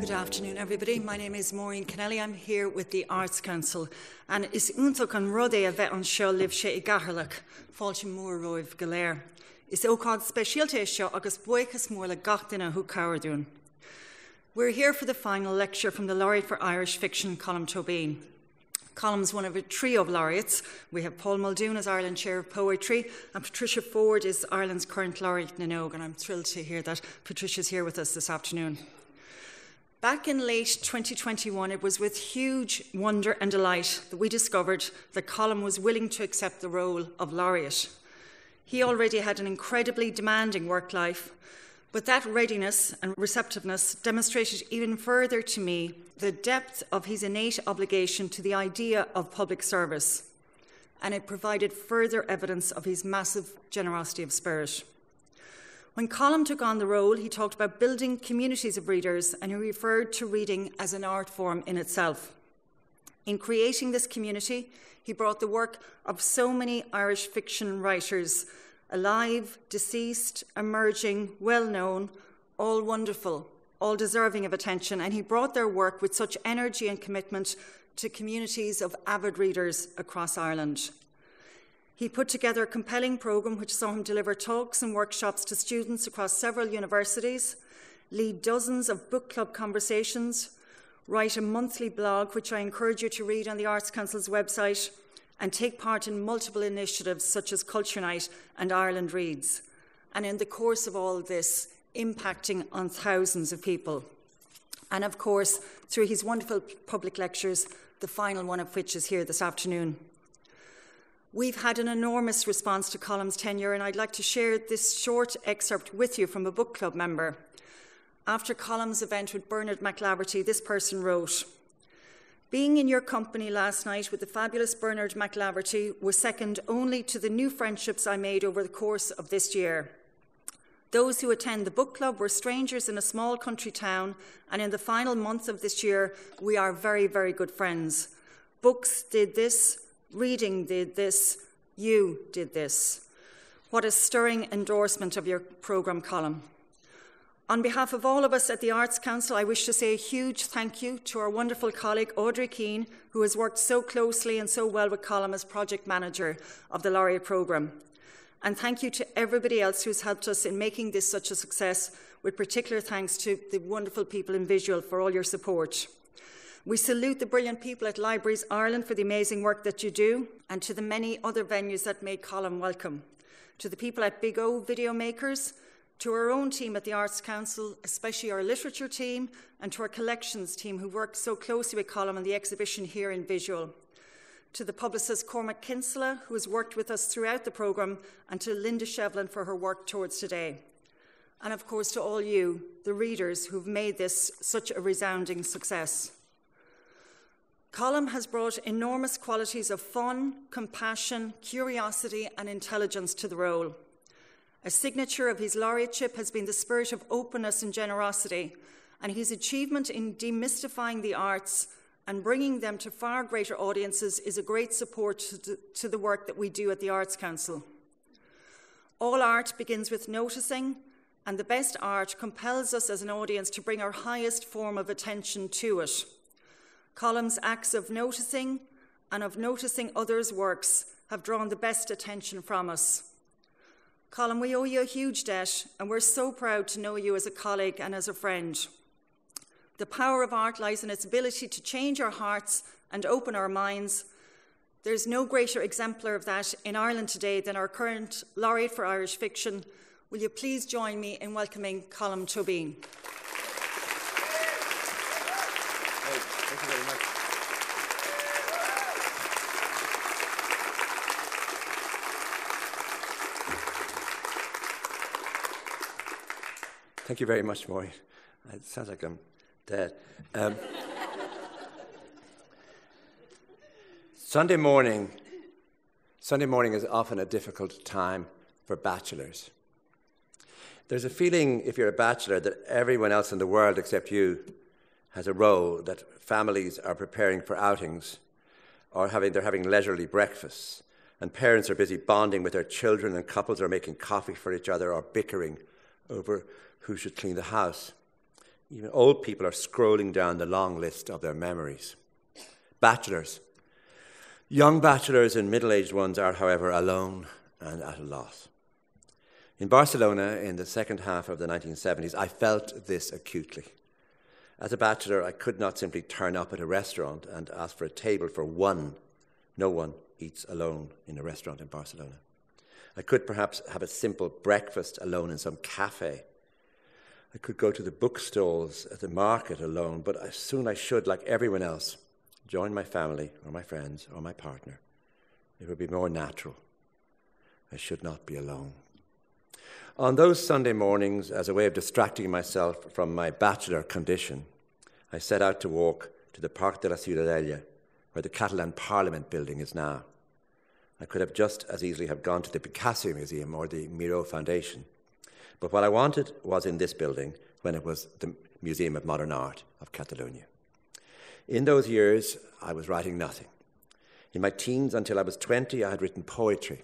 Good afternoon, everybody. My name is Maureen Kennelly. I'm here with the Arts Council. And is úntaach an rud é a bheith an seo libh sé I gcathairleach, fáilte mór roimh go léir. Is ócád speisialta seo agus buchas mór le gach duine thu cabharún. We're here for the final lecture from the Laureate for Irish Fiction Colm Tóibín. Colm's one of a trio of laureates. We have Paul Muldoon as Ireland Chair of Poetry, and Patricia Ford is Ireland's current laureate in Nogue, and I'm thrilled to hear that Patricia's here with us this afternoon. Back in late 2021, it was with huge wonder and delight that we discovered that Colm was willing to accept the role of laureate. He already had an incredibly demanding work life, but that readiness and receptiveness demonstrated even further to me the depth of his innate obligation to the idea of public service, and it provided further evidence of his massive generosity of spirit. When Colm took on the role, he talked about building communities of readers, and he referred to reading as an art form in itself. In creating this community, he brought the work of so many Irish fiction writers, alive, deceased, emerging, well-known, all wonderful, all deserving of attention, and he brought their work with such energy and commitment to communities of avid readers across Ireland. He put together a compelling programme which saw him deliver talks and workshops to students across several universities, lead dozens of book club conversations, write a monthly blog, which I encourage you to read on the Arts Council's website, and take part in multiple initiatives such as Culture Night and Ireland Reads. And in the course of all this, impacting on thousands of people. And of course, through his wonderful public lectures, the final one of which is here this afternoon. We've had an enormous response to Colm's tenure, and I'd like to share this short excerpt with you from a book club member. After Colm's event with Bernard McLaverty, this person wrote, "Being in your company last night with the fabulous Bernard McLaverty was second only to the new friendships I made over the course of this year. Those who attend the book club were strangers in a small country town, and in the final month of this year, we are very, very good friends. Books did this. Reading did this, you did this." What a stirring endorsement of your programme, Colm. On behalf of all of us at the Arts Council, I wish to say a huge thank you to our wonderful colleague Audrey Keane, who has worked so closely and so well with Colm as project manager of the Laureate programme. And thank you to everybody else who's helped us in making this such a success, with particular thanks to the wonderful people in VISUAL for all your support. We salute the brilliant people at Libraries Ireland for the amazing work that you do, and to the many other venues that made Colm welcome. To the people at Big O Video Makers, to our own team at the Arts Council, especially our literature team, and to our collections team who worked so closely with Colm on the exhibition here in VISUAL. To the publicist Cormac Kinsella, who has worked with us throughout the programme, and to Linda Shevlin for her work towards today. And of course to all you, the readers, who've made this such a resounding success. Colm has brought enormous qualities of fun, compassion, curiosity and intelligence to the role. A signature of his laureateship has been the spirit of openness and generosity, and his achievement in demystifying the arts and bringing them to far greater audiences is a great support to the work that we do at the Arts Council. All art begins with noticing, and the best art compels us as an audience to bring our highest form of attention to it. Colm's acts of noticing and of noticing others' works have drawn the best attention from us. Colm, we owe you a huge debt, and we're so proud to know you as a colleague and as a friend. The power of art lies in its ability to change our hearts and open our minds. There's no greater exemplar of that in Ireland today than our current Laureate for Irish Fiction. Will you please join me in welcoming Colm Tóibín? Thank you very much. Thank you very much, Maureen. It sounds like I'm dead. Sunday morning is often a difficult time for bachelors. There's a feeling, if you're a bachelor, that everyone else in the world except you has a role, that families are preparing for outings or they're having leisurely breakfasts, and parents are busy bonding with their children, and couples are making coffee for each other or bickering over who should clean the house. Even old people are scrolling down the long list of their memories. Bachelors. Young bachelors and middle-aged ones are, however, alone and at a loss. In Barcelona, in the second half of the 1970s, I felt this acutely. As a bachelor, I could not simply turn up at a restaurant and ask for a table for one. No one eats alone in a restaurant in Barcelona. I could perhaps have a simple breakfast alone in some cafe. I could go to the bookstores at the market alone, but soon I should, like everyone else, join my family or my friends or my partner. It would be more natural. I should not be alone. On those Sunday mornings, as a way of distracting myself from my bachelor condition, I set out to walk to the Parc de la Ciutadella, where the Catalan Parliament building is now. I could have just as easily have gone to the Picasso Museum or the Miró Foundation. But what I wanted was in this building when it was the Museum of Modern Art of Catalonia. In those years, I was writing nothing. In my teens until I was 20, I had written poetry,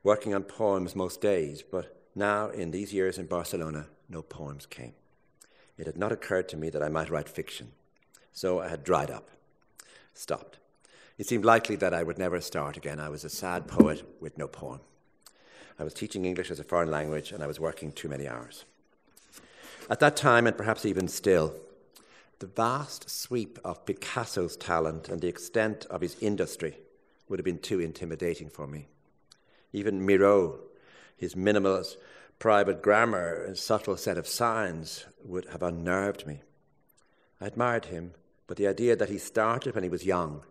working on poems most days, but now, in these years in Barcelona, no poems came. It had not occurred to me that I might write fiction, so I had dried up, stopped. It seemed likely that I would never start again. I was a sad poet with no poem. I was teaching English as a foreign language, and I was working too many hours. At that time, and perhaps even still, the vast sweep of Picasso's talent and the extent of his industry would have been too intimidating for me. Even Miró, his minimalist private grammar and subtle set of signs would have unnerved me. I admired him, but the idea that he started when he was young,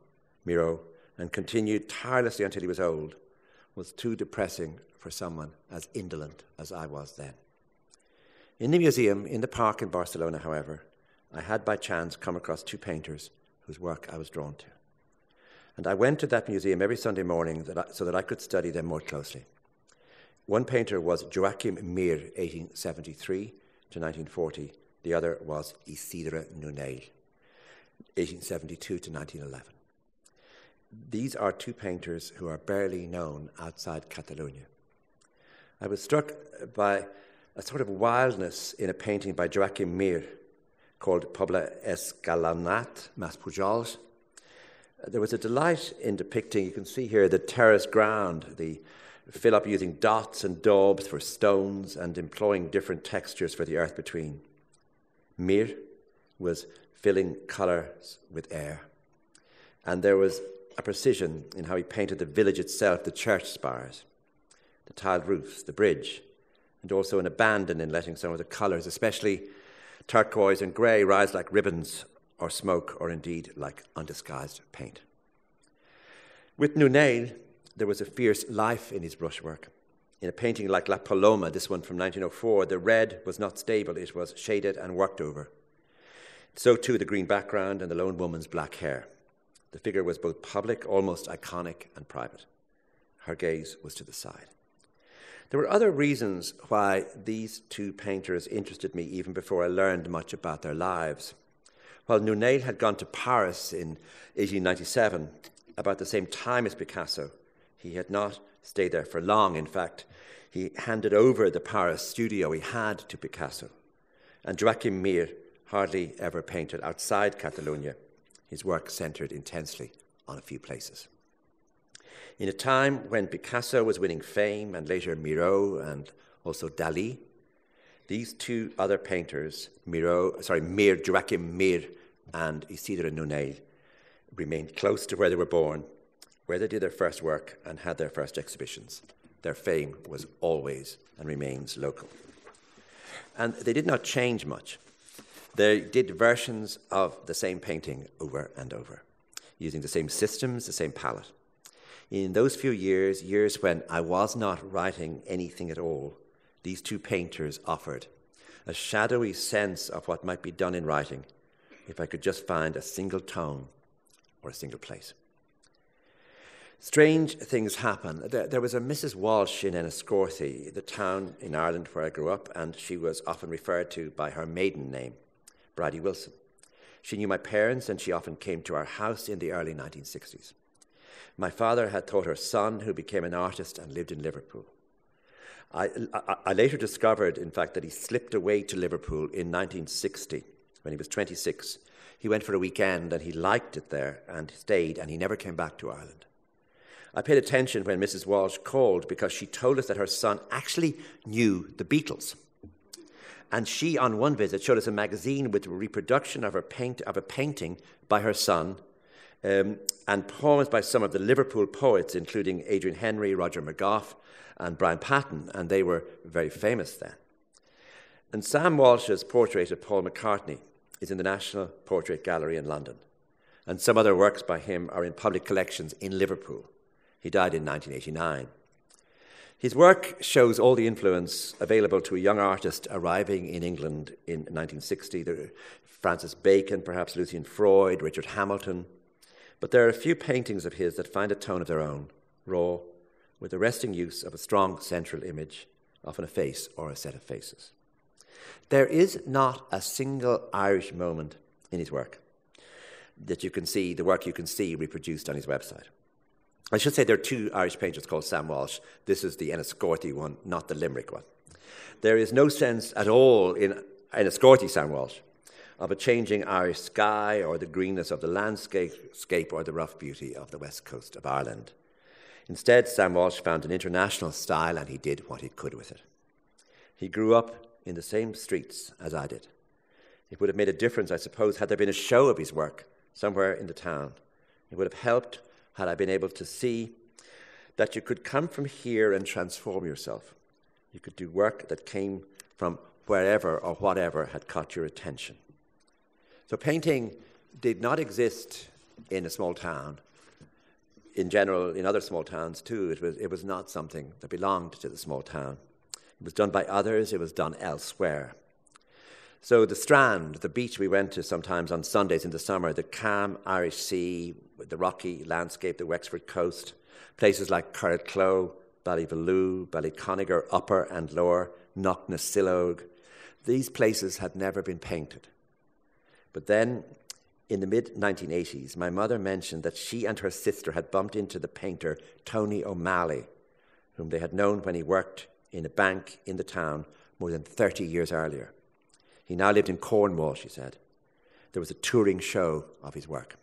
Miró, and continued tirelessly until he was old, was too depressing for someone as indolent as I was then. In the museum, in the park in Barcelona, however, I had by chance come across two painters whose work I was drawn to. And I went to that museum every Sunday morning so that I could study them more closely. One painter was Joachim Mir, 1873 to 1940. The other was Isidre Nunell, 1872 to 1911. These are two painters who are barely known outside Catalonia. I was struck by a sort of wildness in a painting by Joachim Mir called Pobla Escalanat, Mas Pujols. There was a delight in depicting, you can see here, the terraced ground, the fill up using dots and daubs for stones and employing different textures for the earth between. Mir was filling colours with air. And there was a precision in how he painted the village itself, the church spires, the tiled roofs, the bridge, and also an abandon in letting some of the colours, especially turquoise and grey, rise like ribbons or smoke or indeed like undisguised paint. With Nunell, there was a fierce life in his brushwork. In a painting like La Paloma, this one from 1904, the red was not stable, it was shaded and worked over. So too the green background and the lone woman's black hair. The figure was both public, almost iconic, and private. Her gaze was to the side. There were other reasons why these two painters interested me even before I learned much about their lives. While Nunell had gone to Paris in 1897, about the same time as Picasso, he had not stayed there for long. In fact, he handed over the Paris studio he had to Picasso. And Joachim Mir hardly ever painted outside Catalonia. His work centred intensely on a few places. In a time when Picasso was winning fame, and later Miró and also Dalí, these two other painters, Joachim Mir and Isidre Nunell, remained close to where they were born, where they did their first work and had their first exhibitions. Their fame was always and remains local. And they did not change much. They did versions of the same painting over and over, using the same systems, the same palette. In those few years when I was not writing anything at all, these two painters offered a shadowy sense of what might be done in writing if I could just find a single tone or a single place. Strange things happen. There was a Mrs. Walsh in Enniscorthy, the town in Ireland where I grew up, and she was often referred to by her maiden name, Bridie Wilson. She knew my parents, and she often came to our house in the early 1960s. My father had taught her son, who became an artist and lived in Liverpool. I later discovered, in fact, that he slipped away to Liverpool in 1960 when he was 26. He went for a weekend and he liked it there and stayed, and he never came back to Ireland. I paid attention when Mrs. Walsh called because she told us that her son actually knew the Beatles. And she, on one visit, showed us a magazine with a reproduction of a painting by her son and poems by some of the Liverpool poets, including Adrian Henry, Roger McGough, and Brian Patton, and they were very famous then. And Sam Walsh's portrait of Paul McCartney is in the National Portrait Gallery in London, and some other works by him are in public collections in Liverpool. He died in 1989. His work shows all the influence available to a young artist arriving in England in 1960. There are Francis Bacon, perhaps Lucian Freud, Richard Hamilton. But there are a few paintings of his that find a tone of their own, raw, with the resting use of a strong central image, often a face or a set of faces. There is not a single Irish moment in his work that you can see, the work you can see reproduced on his website. I should say there are two Irish painters called Sam Walsh. This is the Enniscorthy one, not the Limerick one. There is no sense at all in Enniscorthy Sam Walsh of a changing Irish sky or the greenness of the landscape or the rough beauty of the west coast of Ireland. Instead, Sam Walsh found an international style and he did what he could with it. He grew up in the same streets as I did. It would have made a difference, I suppose, had there been a show of his work somewhere in the town. It would have helped had I been able to see that you could come from here and transform yourself. You could do work that came from wherever or whatever had caught your attention. So painting did not exist in a small town. In general, in other small towns too, it was not something that belonged to the small town. It was done by others, it was done elsewhere. So the Strand, the beach we went to sometimes on Sundays in the summer, the calm Irish sea, the rocky landscape, the Wexford coast, places like Carlow, Ballyvaloo, Ballyconnegar, Upper and Lower, Knocknasillogue, these places had never been painted. But then, in the mid-1980s, my mother mentioned that she and her sister had bumped into the painter Tony O'Malley, whom they had known when he worked in a bank in the town more than 30 years earlier. He now lived in Cornwall, she said. There was a touring show of his work.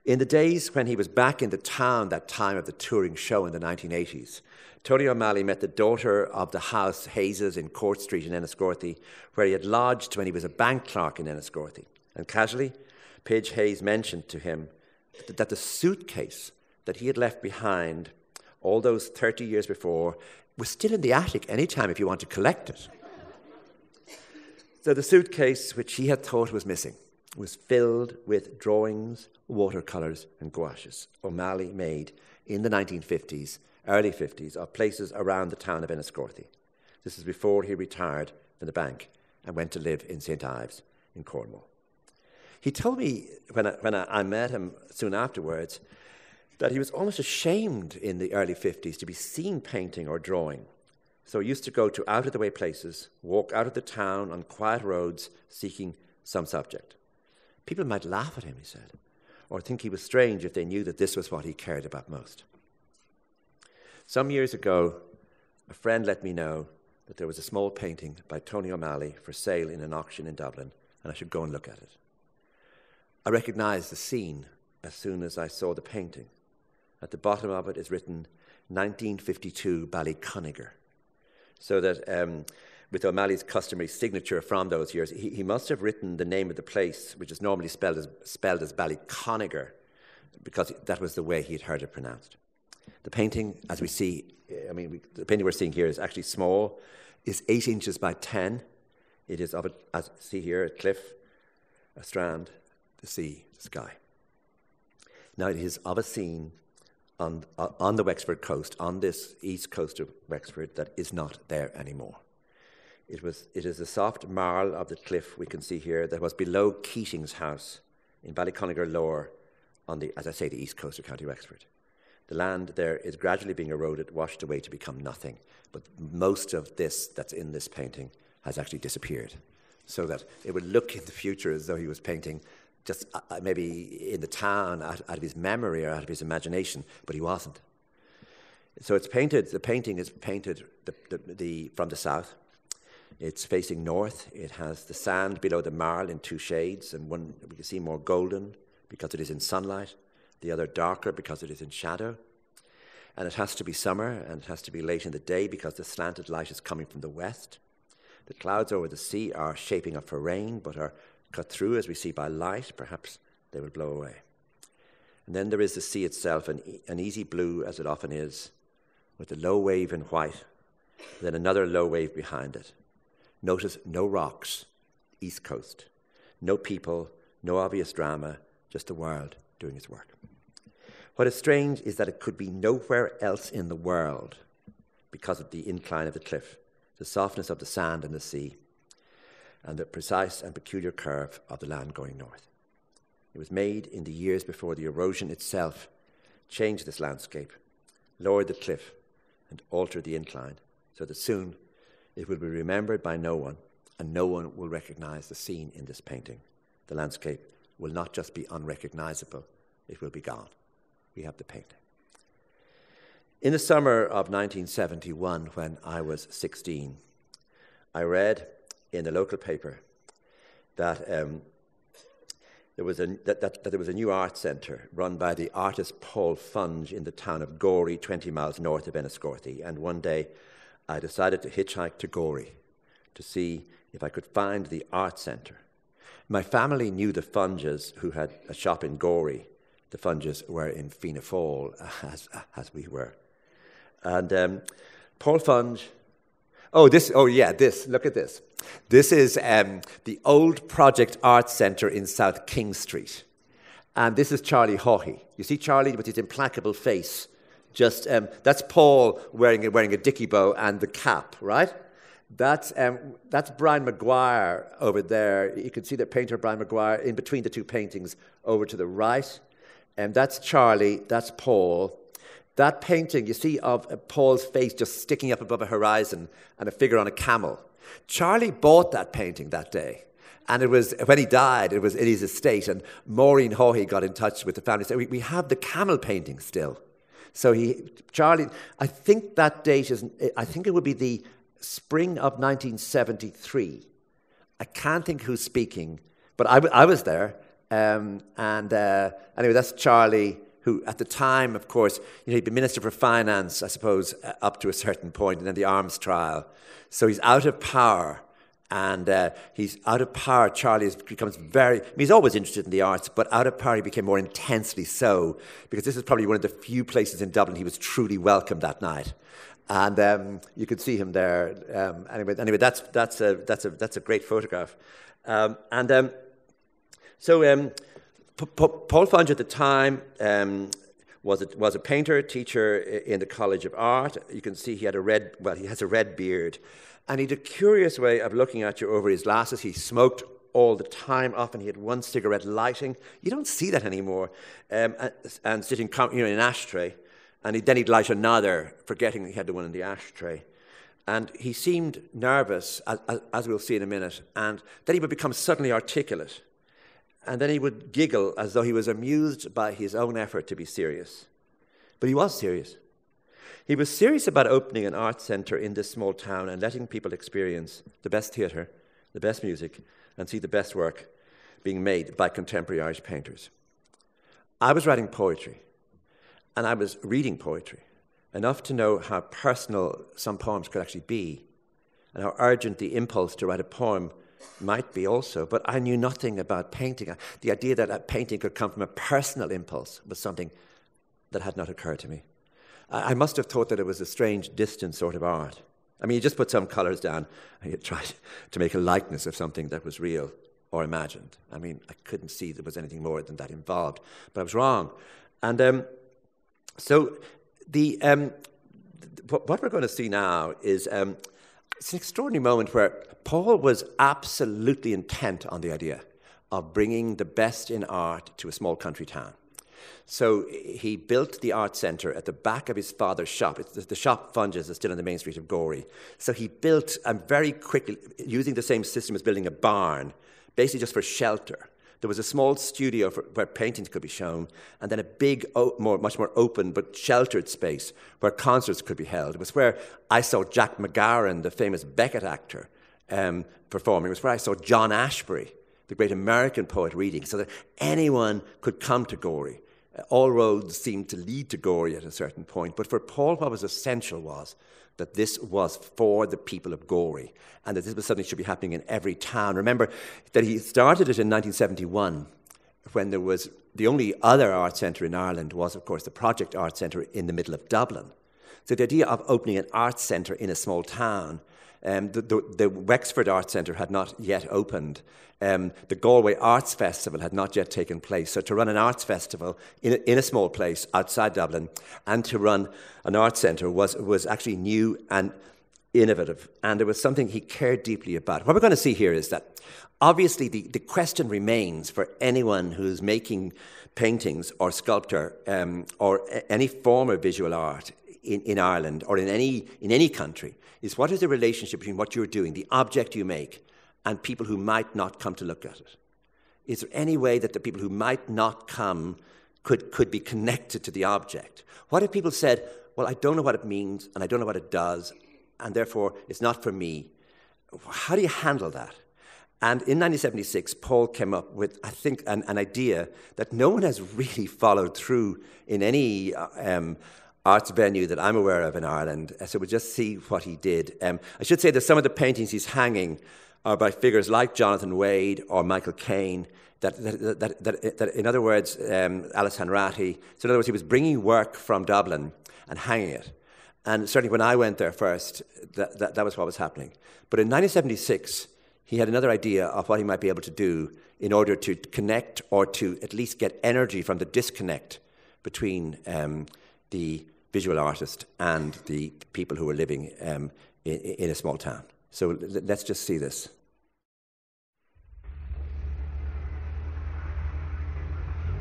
In the days when he was back in the town, that time of the touring show in the 1980s, Tony O'Malley met the daughter of the house Hayes' in Court Street in Enniscorthy, where he had lodged when he was a bank clerk in Enniscorthy. And casually, Paige Hayes mentioned to him that the suitcase that he had left behind all those 30 years before was still in the attic anytime if you want to collect it. So the suitcase, which he had thought was missing, was filled with drawings, watercolours and gouaches O'Malley made in the 1950s, early 50s, of places around the town of Enniscorthy. This is before he retired from the bank and went to live in St. Ives in Cornwall. He told me, when I met him soon afterwards, that he was almost ashamed in the early 50s to be seen painting or drawing. So he used to go to out-of-the-way places, walk out of the town on quiet roads seeking some subject. People might laugh at him, he said, or think he was strange if they knew that this was what he cared about most. Some years ago, a friend let me know that there was a small painting by Tony O'Malley for sale in an auction in Dublin, and I should go and look at it. I recognised the scene as soon as I saw the painting. At the bottom of it is written 1952 Ballyconnegar. So that with O'Malley's customary signature from those years, he must have written the name of the place, which is normally spelled as Ballyconnegar, because that was the way he had heard it pronounced. The painting, as we see, the painting we're seeing here is actually small, is 8 inches by 10. It is of a, as you see here, a cliff, a strand, the sea, the sky. Now it is of a scene on the Wexford coast, on this east coast of Wexford, that is not there anymore. It is the soft marl of the cliff we can see here that was below Keating's house in Ballyconnegar Lower on the, as I say, the east coast of County Wexford. The land there is gradually being eroded, washed away to become nothing. But most of this that's in this painting has actually disappeared, so that it would look in the future as though he was painting just maybe in the town out of his memory or out of his imagination, but he wasn't. So it's painted, the painting is painted from the south. It's facing north. It has the sand below the marl in two shades, and one we can see more golden because it is in sunlight, the other darker because it is in shadow. And it has to be summer, and it has to be late in the day because the slanted light is coming from the west. The clouds over the sea are shaping up for rain, but are cut through, as we see, by light. Perhaps they will blow away. And then there is the sea itself, an easy blue, as it often is, with a low wave in white, then another low wave behind it. Notice no rocks, east coast. No people, no obvious drama, just the world doing its work. What is strange is that it could be nowhere else in the world because of the incline of the cliff, the softness of the sand and the sea, and the precise and peculiar curve of the land going north. It was made in the years before the erosion itself changed this landscape, lowered the cliff, and altered the incline, so that soon it will be remembered by no one, and no one will recognize the scene in this painting. The landscape will not just be unrecognizable, it will be gone. We have the painting. In the summer of 1971, when I was 16, I read in the local paper that there was a new art centre run by the artist Paul Funge in the town of Gorey, 20 miles north of Enniscorthy. And one day I decided to hitchhike to Gorey to see if I could find the art centre. My family knew the Funges, who had a shop in Gorey. The Funges were in Fianna Fáil, as we were. And Paul Funge... look at this. This is the old Project Arts Centre in South King Street. And this is Charlie Haughey. You see Charlie with his implacable face. That's Paul wearing a dicky bow and the cap, right? That's Brian Maguire over there. You can see the painter Brian Maguire in between the two paintings over to the right. And that's Charlie, that's Paul. That painting, you see, of Paul's face just sticking up above a horizon and a figure on a camel. Charlie bought that painting that day. And it was, when he died, it was in his estate. And Maureen Haughey got in touch with the family and said, we have the camel painting still. So Charlie, I think that date I think it would be the spring of 1973. I can't think who's speaking, but I was there. Anyway, that's Charlie, who at the time, of course, he'd been Minister for Finance, I suppose, up to a certain point, and then the arms trial. So he's out of power, and he's out of power. Charlie becomes he's always interested in the arts, but out of power he became more intensely so, because this is probably one of the few places in Dublin he was truly welcome that night. And you could see him there. Anyway, that's a great photograph. So Paul Funge at the time was a painter, teacher in the College of Art. You can see he has a red beard. And he had a curious way of looking at you over his glasses. He smoked all the time. Often he had one cigarette lighting. You don't see that anymore. And sitting in an ashtray. And then he'd light another, forgetting he had the one in the ashtray. And he seemed nervous, as we'll see in a minute. And then he would become suddenly articulate. And then he would giggle as though he was amused by his own effort to be serious. But he was serious. He was serious about opening an art centre in this small town and letting people experience the best theatre, the best music, and see the best work being made by contemporary Irish painters. I was writing poetry, and I was reading poetry, enough to know how personal some poems could actually be, and how urgent the impulse to write a poem might be also, but I knew nothing about painting. The idea that a painting could come from a personal impulse was something that had not occurred to me. I must have thought that it was a strange, distant sort of art. I mean, you just put some colours down and you tried to make a likeness of something that was real or imagined. I mean, I couldn't see there was anything more than that involved, but I was wrong. And what we're going to see now is it's an extraordinary moment where Paul was absolutely intent on the idea of bringing the best in art to a small country town. So he built the art centre at the back of his father's shop. The shop Funges is still on the main street of Gorey. So he built, very quickly, using the same system as building a barn, basically just for shelter, There was a small studio where paintings could be shown, and then a big, much more open but sheltered space where concerts could be held. It was where I saw Jack McGarren, the famous Beckett actor, performing. It was where I saw John Ashbery, the great American poet, reading, so that anyone could come to Gorey. All roads seemed to lead to Gorey at a certain point, but for Paul, what was essential was that this was for the people of Gorey, and that this was something that should be happening in every town. Remember that he started it in 1971, when there was the only other art centre in Ireland was, of course, the Project Art Centre in the middle of Dublin. So the idea of opening an art centre in a small town, the Wexford Art Centre had not yet opened. The Galway Arts Festival had not yet taken place. So to run an arts festival in a small place outside Dublin and to run an art centre was actually new and innovative. And it was something he cared deeply about. What we're going to see here is that obviously the question remains for anyone who's making paintings or sculpture or any form of visual art in Ireland or in any country, is what is the relationship between what you're doing, the object you make, and people who might not come to look at it? Is there any way that the people who might not come could be connected to the object? What if people said, well, I don't know what it means, and I don't know what it does, and therefore it's not for me? How do you handle that? And in 1976, Paul came up with, I think, an idea that no one has really followed through in any arts venue that I'm aware of in Ireland. So we'll just see what he did. I should say that some of the paintings he's hanging are by figures like Jonathan Wade or Michael Caine, that in other words, Alice Hanratty. So in other words, he was bringing work from Dublin and hanging it. And certainly when I went there first, that was what was happening. But in 1976, he had another idea of what he might be able to do in order to connect or to at least get energy from the disconnect between the visual artist and the people who were living in a small town. So let's just see this.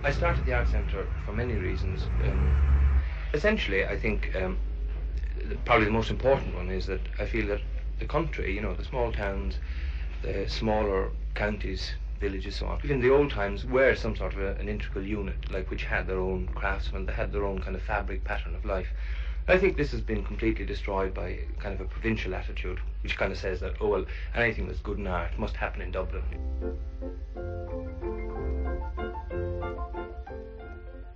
I started the Art Centre for many reasons. Essentially, I think probably the most important one is that I feel that the country, you know, the small towns, the smaller counties, villages, so on, even in the old times were some sort of an integral unit, like which had their own craftsmen, they had their own kind of fabric pattern of life. I think this has been completely destroyed by kind of a provincial attitude, which kind of says that, oh, well, anything that's good in art must happen in Dublin.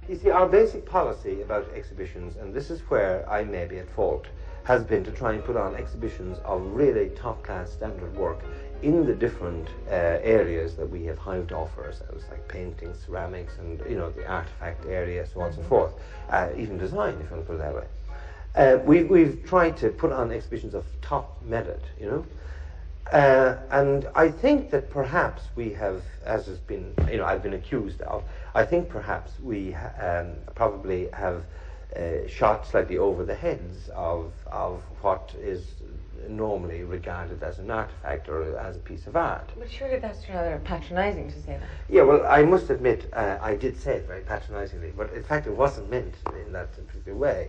You see, our basic policy about exhibitions, and this is where I may be at fault, has been to try and put on exhibitions of really top-class standard work in the different areas that we have hived to offer ourselves, like painting, ceramics, and, you know, the artifact area, so on and so forth, even design, if you want to put it that way. We've tried to put on exhibitions of top merit, you know, and I think that perhaps we have, as has been, you know, I've been accused of, I think perhaps we probably have shot slightly over the heads of what is normally regarded as an artifact or as a piece of art. But surely that's rather patronising to say that. Yeah, well, I must admit, I did say it very patronisingly, but in fact it wasn't meant in that particular way.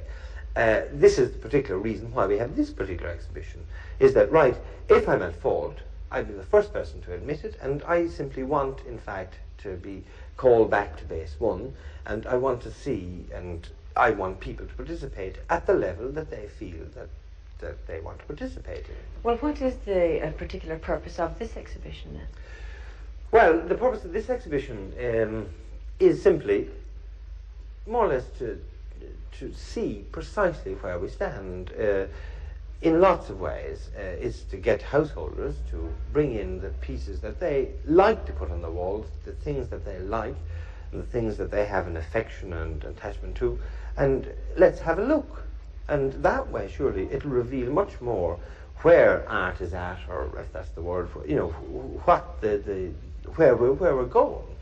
This is the particular reason why we have this particular exhibition, is that, right, if I'm at fault, I'd be the first person to admit it, and I simply want, in fact, to be called back to base one, and I want to see, and I want people to participate at the level that they feel that they want to participate in. Well, what is the particular purpose of this exhibition then? Well, the purpose of this exhibition is simply, more or less, to see precisely where we stand. In lots of ways, is to get householders to bring in the pieces that they like to put on the walls, the things that they like, and the things that they have an affection and attachment to, and let's have a look. And that way, surely, it'll reveal much more where art is at, or if that's the word for, you know, what where we're going,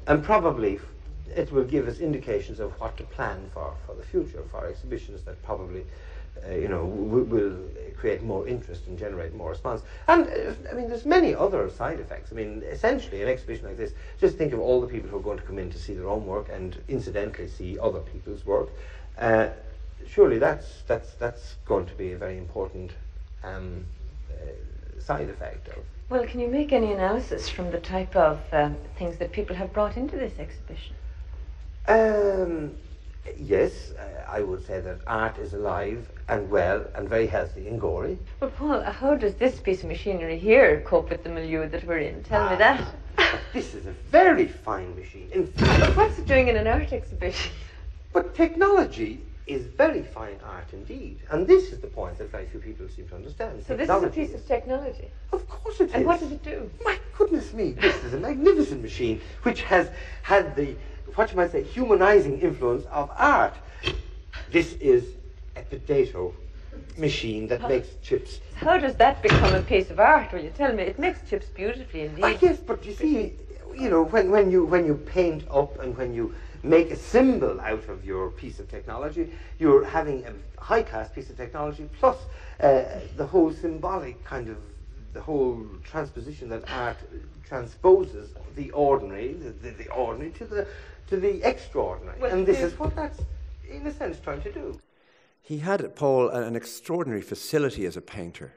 and probably it will give us indications of what to plan for the future, for exhibitions that probably, you know, will create more interest and generate more response. And I mean, there's many other side effects. I mean, essentially, an exhibition like this, just think of all the people who are going to come in to see their own work and incidentally see other people's work. Surely that's going to be a very important side effect of. Well, can you make any analysis from the type of things that people have brought into this exhibition? Yes, I would say that art is alive and well and very healthy in Gorey. Well, Paul, how does this piece of machinery here cope with the milieu that we're in? Tell me that. This is a very fine machine. In fact, But what's it doing in an art exhibition? but technology is very fine art indeed. And this is the point that very few people seem to understand. So this is a piece of technology. Of course it is. And what does it do? My goodness me, this is a magnificent machine which has had the, what you might say, humanizing influence of art. This is a potato machine that makes chips. How does that become a piece of art? Will you tell me? It makes chips beautifully indeed. Yes, but you see, you know, when you paint up and when you make a symbol out of your piece of technology, you're having a high-class piece of technology plus the whole symbolic kind of, the whole transposition that art transposes the ordinary, the ordinary to the extraordinary. Well, and this is what that's, in a sense, trying to do. He had, Paul, an extraordinary facility as a painter.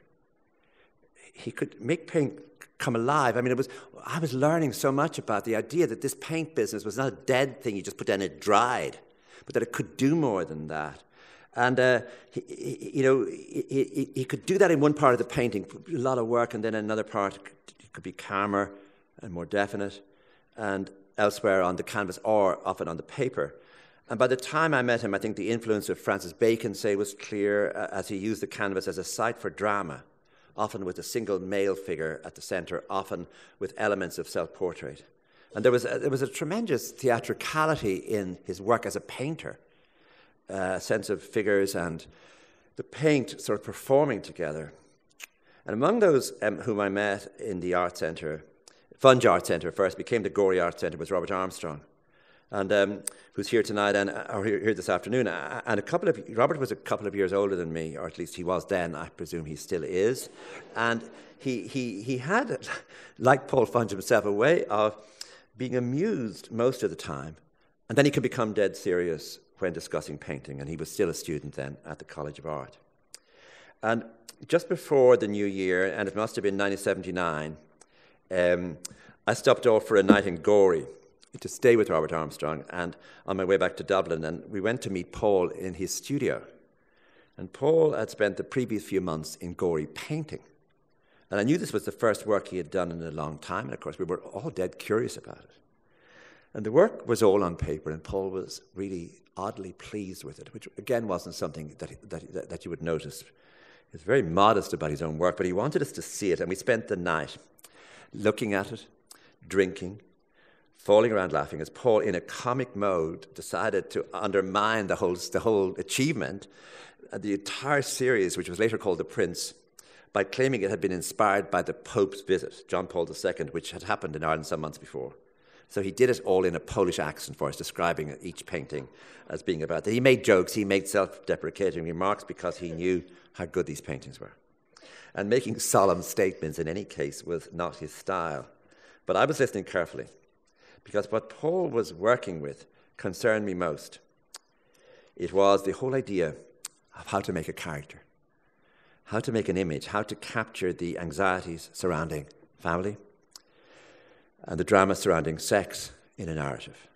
He could make paint come alive. I mean, I was learning so much about the idea that this paint business was not a dead thing you just put down and it dried, but that it could do more than that. And, he could do that in one part of the painting, a lot of work, and then another part could be calmer and more definite, and elsewhere on the canvas or often on the paper. And by the time I met him, I think the influence of Francis Bacon, say, was clear as he used the canvas as a site for drama, often with a single male figure at the centre, often with elements of self-portrait. And there was a tremendous theatricality in his work as a painter, a sense of figures and the paint sort of performing together. And among those whom I met in the Art Centre, Funge Art Centre first, became the Gorey Art Centre, was Robert Armstrong, and who's here tonight or here this afternoon. And Robert was a couple of years older than me, or at least he was then. I presume he still is. And he had, like Paul Funge himself, a way of being amused most of the time, and then he could become dead serious when discussing painting. And he was still a student then at the College of Art. And just before the new year, and it must have been 1979, I stopped off for a night in Gorey to stay with Robert Armstrong, and on my way back to Dublin, and we went to meet Paul in his studio. And Paul had spent the previous few months in Gorey painting. And I knew this was the first work he had done in a long time, and of course we were all dead curious about it. And the work was all on paper, and Paul was really oddly pleased with it, which again wasn't something that you would notice. He was very modest about his own work, but he wanted us to see it, and we spent the night looking at it, drinking, falling around laughing, as Paul, in a comic mode, decided to undermine the whole achievement, the entire series, which was later called The Prince, by claiming it had been inspired by the Pope's visit, John Paul II, which had happened in Ireland some months before. So he did it all in a Polish accent for us, describing each painting as being about that. He made jokes, he made self-deprecating remarks because he knew how good these paintings were. And making solemn statements, in any case, was not his style. But I was listening carefully, because what Paul was working with concerned me most. It was the whole idea of how to make a character, how to make an image, how to capture the anxieties surrounding family and the drama surrounding sex in a narrative.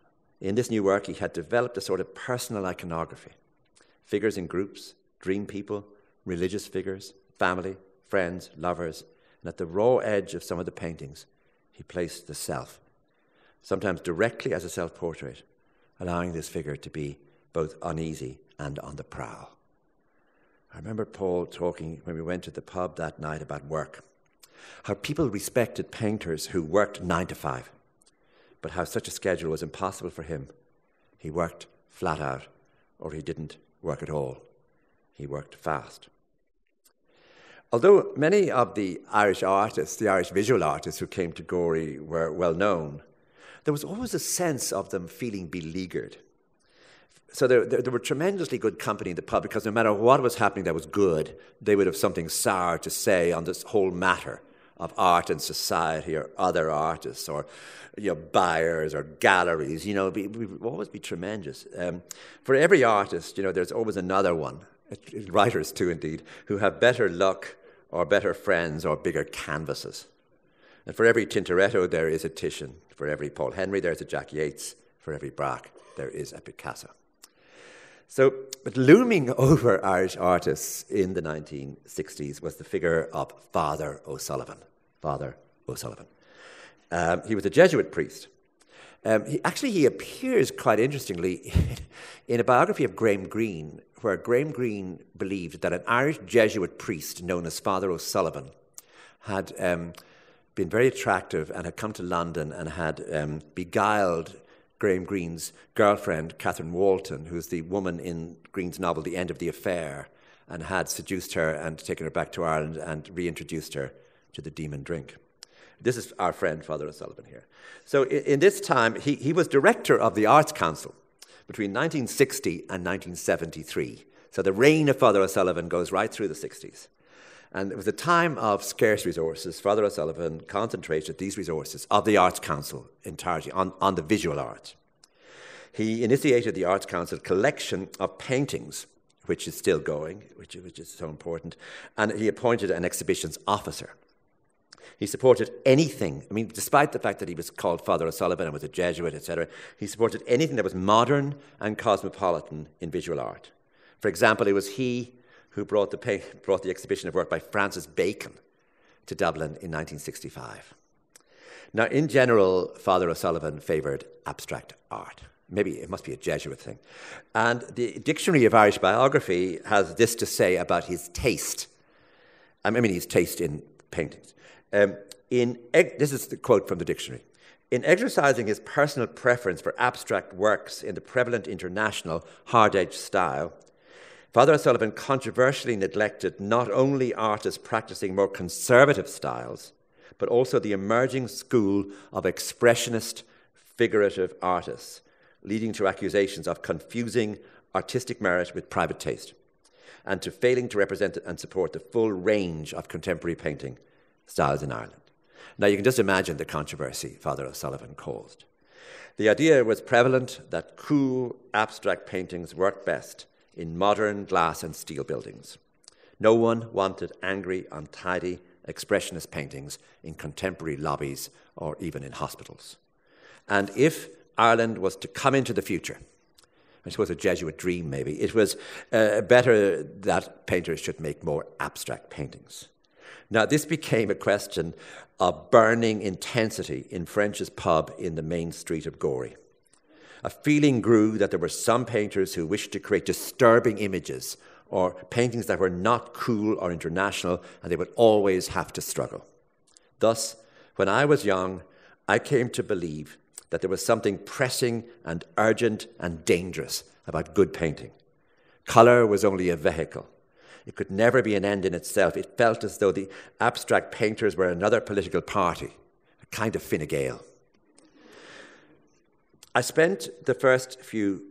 In this new work, he had developed a sort of personal iconography, figures in groups, dream people, religious figures, family, friends, lovers, and at the raw edge of some of the paintings, he placed the self, sometimes directly as a self-portrait, allowing this figure to be both uneasy and on the prowl. I remember Paul talking when we went to the pub that night about work, how people respected painters who worked 9 to 5, but how such a schedule was impossible for him. He worked flat out, or he didn't work at all. He worked fast. Although many of the Irish artists, the Irish visual artists who came to Gorey were well known, there was always a sense of them feeling beleaguered. So there were tremendously good company in the pub, because no matter what was happening that was good, they would have something sour to say on this whole matter of art and society, or other artists, or buyers or galleries. We would always be tremendous. For every artist, there's always another one, writers too indeed, who have better luck or better friends, or bigger canvases. And for every Tintoretto, there is a Titian. For every Paul Henry, there's a Jack Yeats. For every Braque, there is a Picasso. So, but looming over Irish artists in the 1960s was the figure of Father O'Sullivan. Father O'Sullivan. He was a Jesuit priest. He appears quite interestingly in a biography of Graham Greene, where Graham Greene believed that an Irish Jesuit priest known as Father O'Sullivan had been very attractive and had come to London and had beguiled Graham Greene's girlfriend, Catherine Walton, who's the woman in Greene's novel The End of the Affair, and had seduced her and taken her back to Ireland and reintroduced her to the demon drink. This is our friend, Father O'Sullivan, here. So in this time, he was director of the Arts Council between 1960 and 1973. So the reign of Father O'Sullivan goes right through the 60s. And it was a time of scarce resources. Father O'Sullivan concentrated these resources of the Arts Council entirely on the visual art. He initiated the Arts Council collection of paintings, which is still going, which is so important, and he appointed an exhibitions officer. He supported anything, despite the fact that he was called Father O'Sullivan and was a Jesuit, etc., he supported anything that was modern and cosmopolitan in visual art. For example, it was he who brought the exhibition of work by Francis Bacon to Dublin in 1965. Now, in general, Father O'Sullivan favoured abstract art. Maybe it must be a Jesuit thing. And the Dictionary of Irish Biography has this to say about his taste. His taste in paintings. This is the quote from the dictionary. In exercising his personal preference for abstract works in the prevalent international hard-edged style, Father O'Sullivan controversially neglected not only artists practicing more conservative styles, but also the emerging school of expressionist figurative artists, leading to accusations of confusing artistic merit with private taste, and to failing to represent and support the full range of contemporary painting styles in Ireland. Now, you can just imagine the controversy Father O'Sullivan caused. The idea was prevalent that cool, abstract paintings worked best in modern glass and steel buildings. No one wanted angry, untidy, expressionist paintings in contemporary lobbies or even in hospitals. And if Ireland was to come into the future, I suppose a Jesuit dream maybe, it was better that painters should make more abstract paintings. Now, this became a question of burning intensity in French's pub in the main street of Gorey. A feeling grew that there were some painters who wished to create disturbing images or paintings that were not cool or international, and they would always have to struggle. Thus, when I was young, I came to believe that there was something pressing and urgent and dangerous about good painting. Colour was only a vehicle. It could never be an end in itself. It felt as though the abstract painters were another political party, a kind of Fine Gael. I spent the first few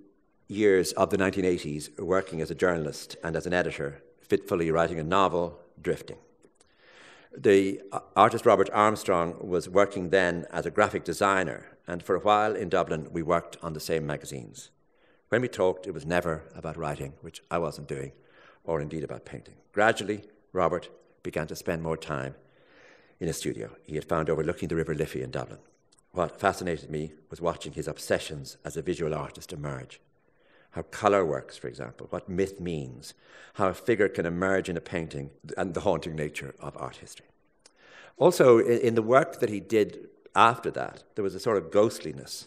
years of the 1980s working as a journalist and as an editor, fitfully writing a novel, Drifting. The artist Robert Armstrong was working then as a graphic designer, and for a while in Dublin we worked on the same magazines. When we talked, it was never about writing, which I wasn't doing, or indeed about painting. Gradually, Robert began to spend more time in a studio he had found overlooking the River Liffey in Dublin. What fascinated me was watching his obsessions as a visual artist emerge. How colour works, for example, what myth means, how a figure can emerge in a painting, and the haunting nature of art history. Also, in the work that he did after that, there was a sort of ghostliness.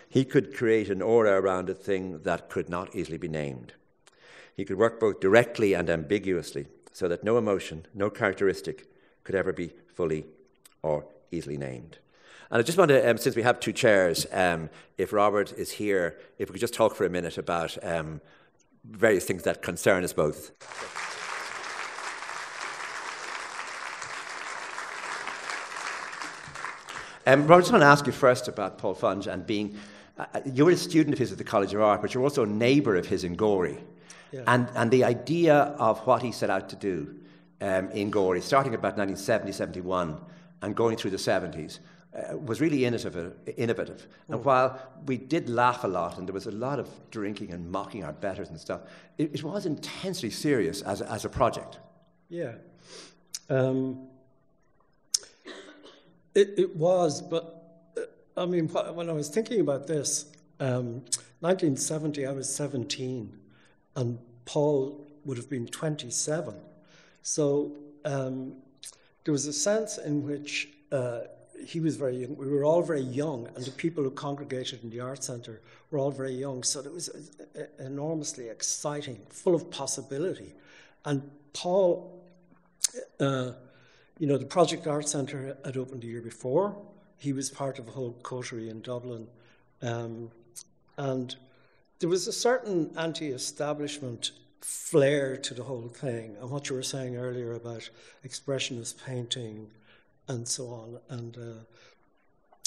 He could create an aura around a thing that could not easily be named. He could work both directly and ambiguously, so that no emotion, no characteristic could ever be fully or easily named. And I just want to, since we have two chairs, if Robert is here, if we could just talk for a minute about various things that concern us both. Robert, I just want to ask you first about Paul Funge and being, you were a student of his at the College of Art, but you're also a neighbour of his in Gorey. Yeah. And the idea of what he set out to do in Gorey, starting about 1970, 71, and going through the 70s, was really innovative. And while we did laugh a lot and there was a lot of drinking and mocking our betters and stuff, it was intensely serious as a project. Yeah. It was, but I mean, when I was thinking about this, 1970, I was 17, and Paul would have been 27. So there was a sense in which he was very young. We were all very young, and the people who congregated in the Arts Centre were all very young. So it was enormously exciting, full of possibility. And Paul, the Project Arts Centre had opened the year before. He was part of a whole coterie in Dublin. And there was a certain anti-establishment flair to the whole thing. And what you were saying earlier about expressionist painting and so on. And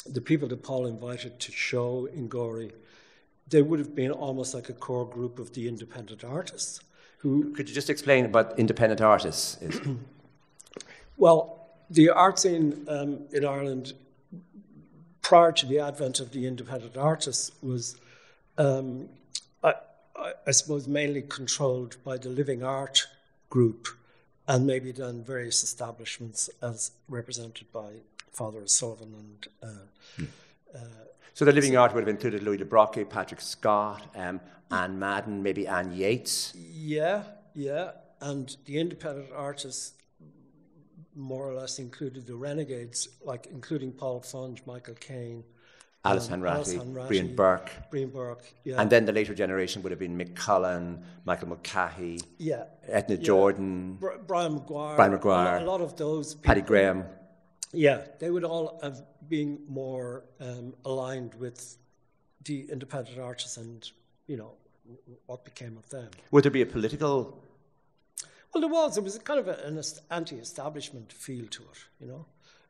the people that Paul invited to show in Gorey, they would have been almost like a core group of the independent artists. Who could you just explain what independent artists is? Well, the art scene in Ireland prior to the advent of the independent artists was, I suppose, mainly controlled by the Living Art group and maybe then various establishments as represented by Father Sullivan and... So the Living Art would have included Louis de Brockie, Patrick Scott, Anne Madden, maybe Anne Yates. Yeah. And the independent artists more or less included the renegades, like including Paul Funge, Michael Caine, Alice Hanratty, Brian Burke. Yeah. And then the later generation would have been Mick Cullen, Michael Mulcahy, Etna Jordan, Brian Maguire. A lot of those people. Paddy Graham. Yeah, they would all have been more aligned with the independent artists and, what became of them. Would there be a political... Well, there was kind of an anti-establishment feel to it,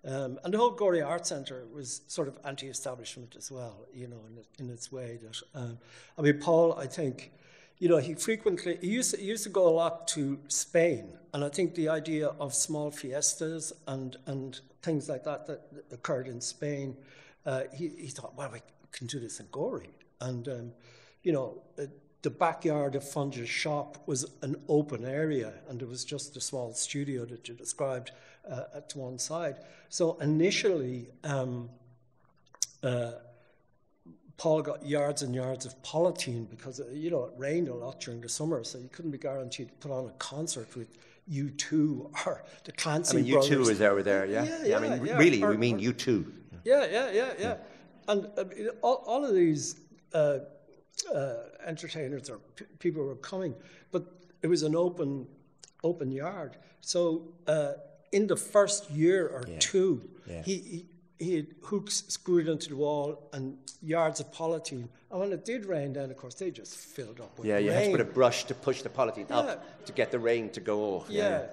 and the whole Gorey Art Centre was sort of anti-establishment as well, in its way. That Paul, I think, he used to go a lot to Spain, and I think the idea of small fiestas and things like that occurred in Spain, he thought, well, we can do this in Gorey, and the backyard of Funge's shop was an open area, and there was just a small studio that you described at one side. So initially, Paul got yards and yards of polythene because, it rained a lot during the summer, so you couldn't be guaranteed to put on a concert with U2 or the Clancy Brothers. U2 is over there, yeah? Really, we mean U2. Yeah. And all of these... entertainers or people were coming, but it was an open yard. So in the first year or two, he had hooks screwed into the wall and yards of polythene. And when it did rain, then of course they just filled up with rain. You had to put a brush to push the polythene up to get the rain to go off. Yeah.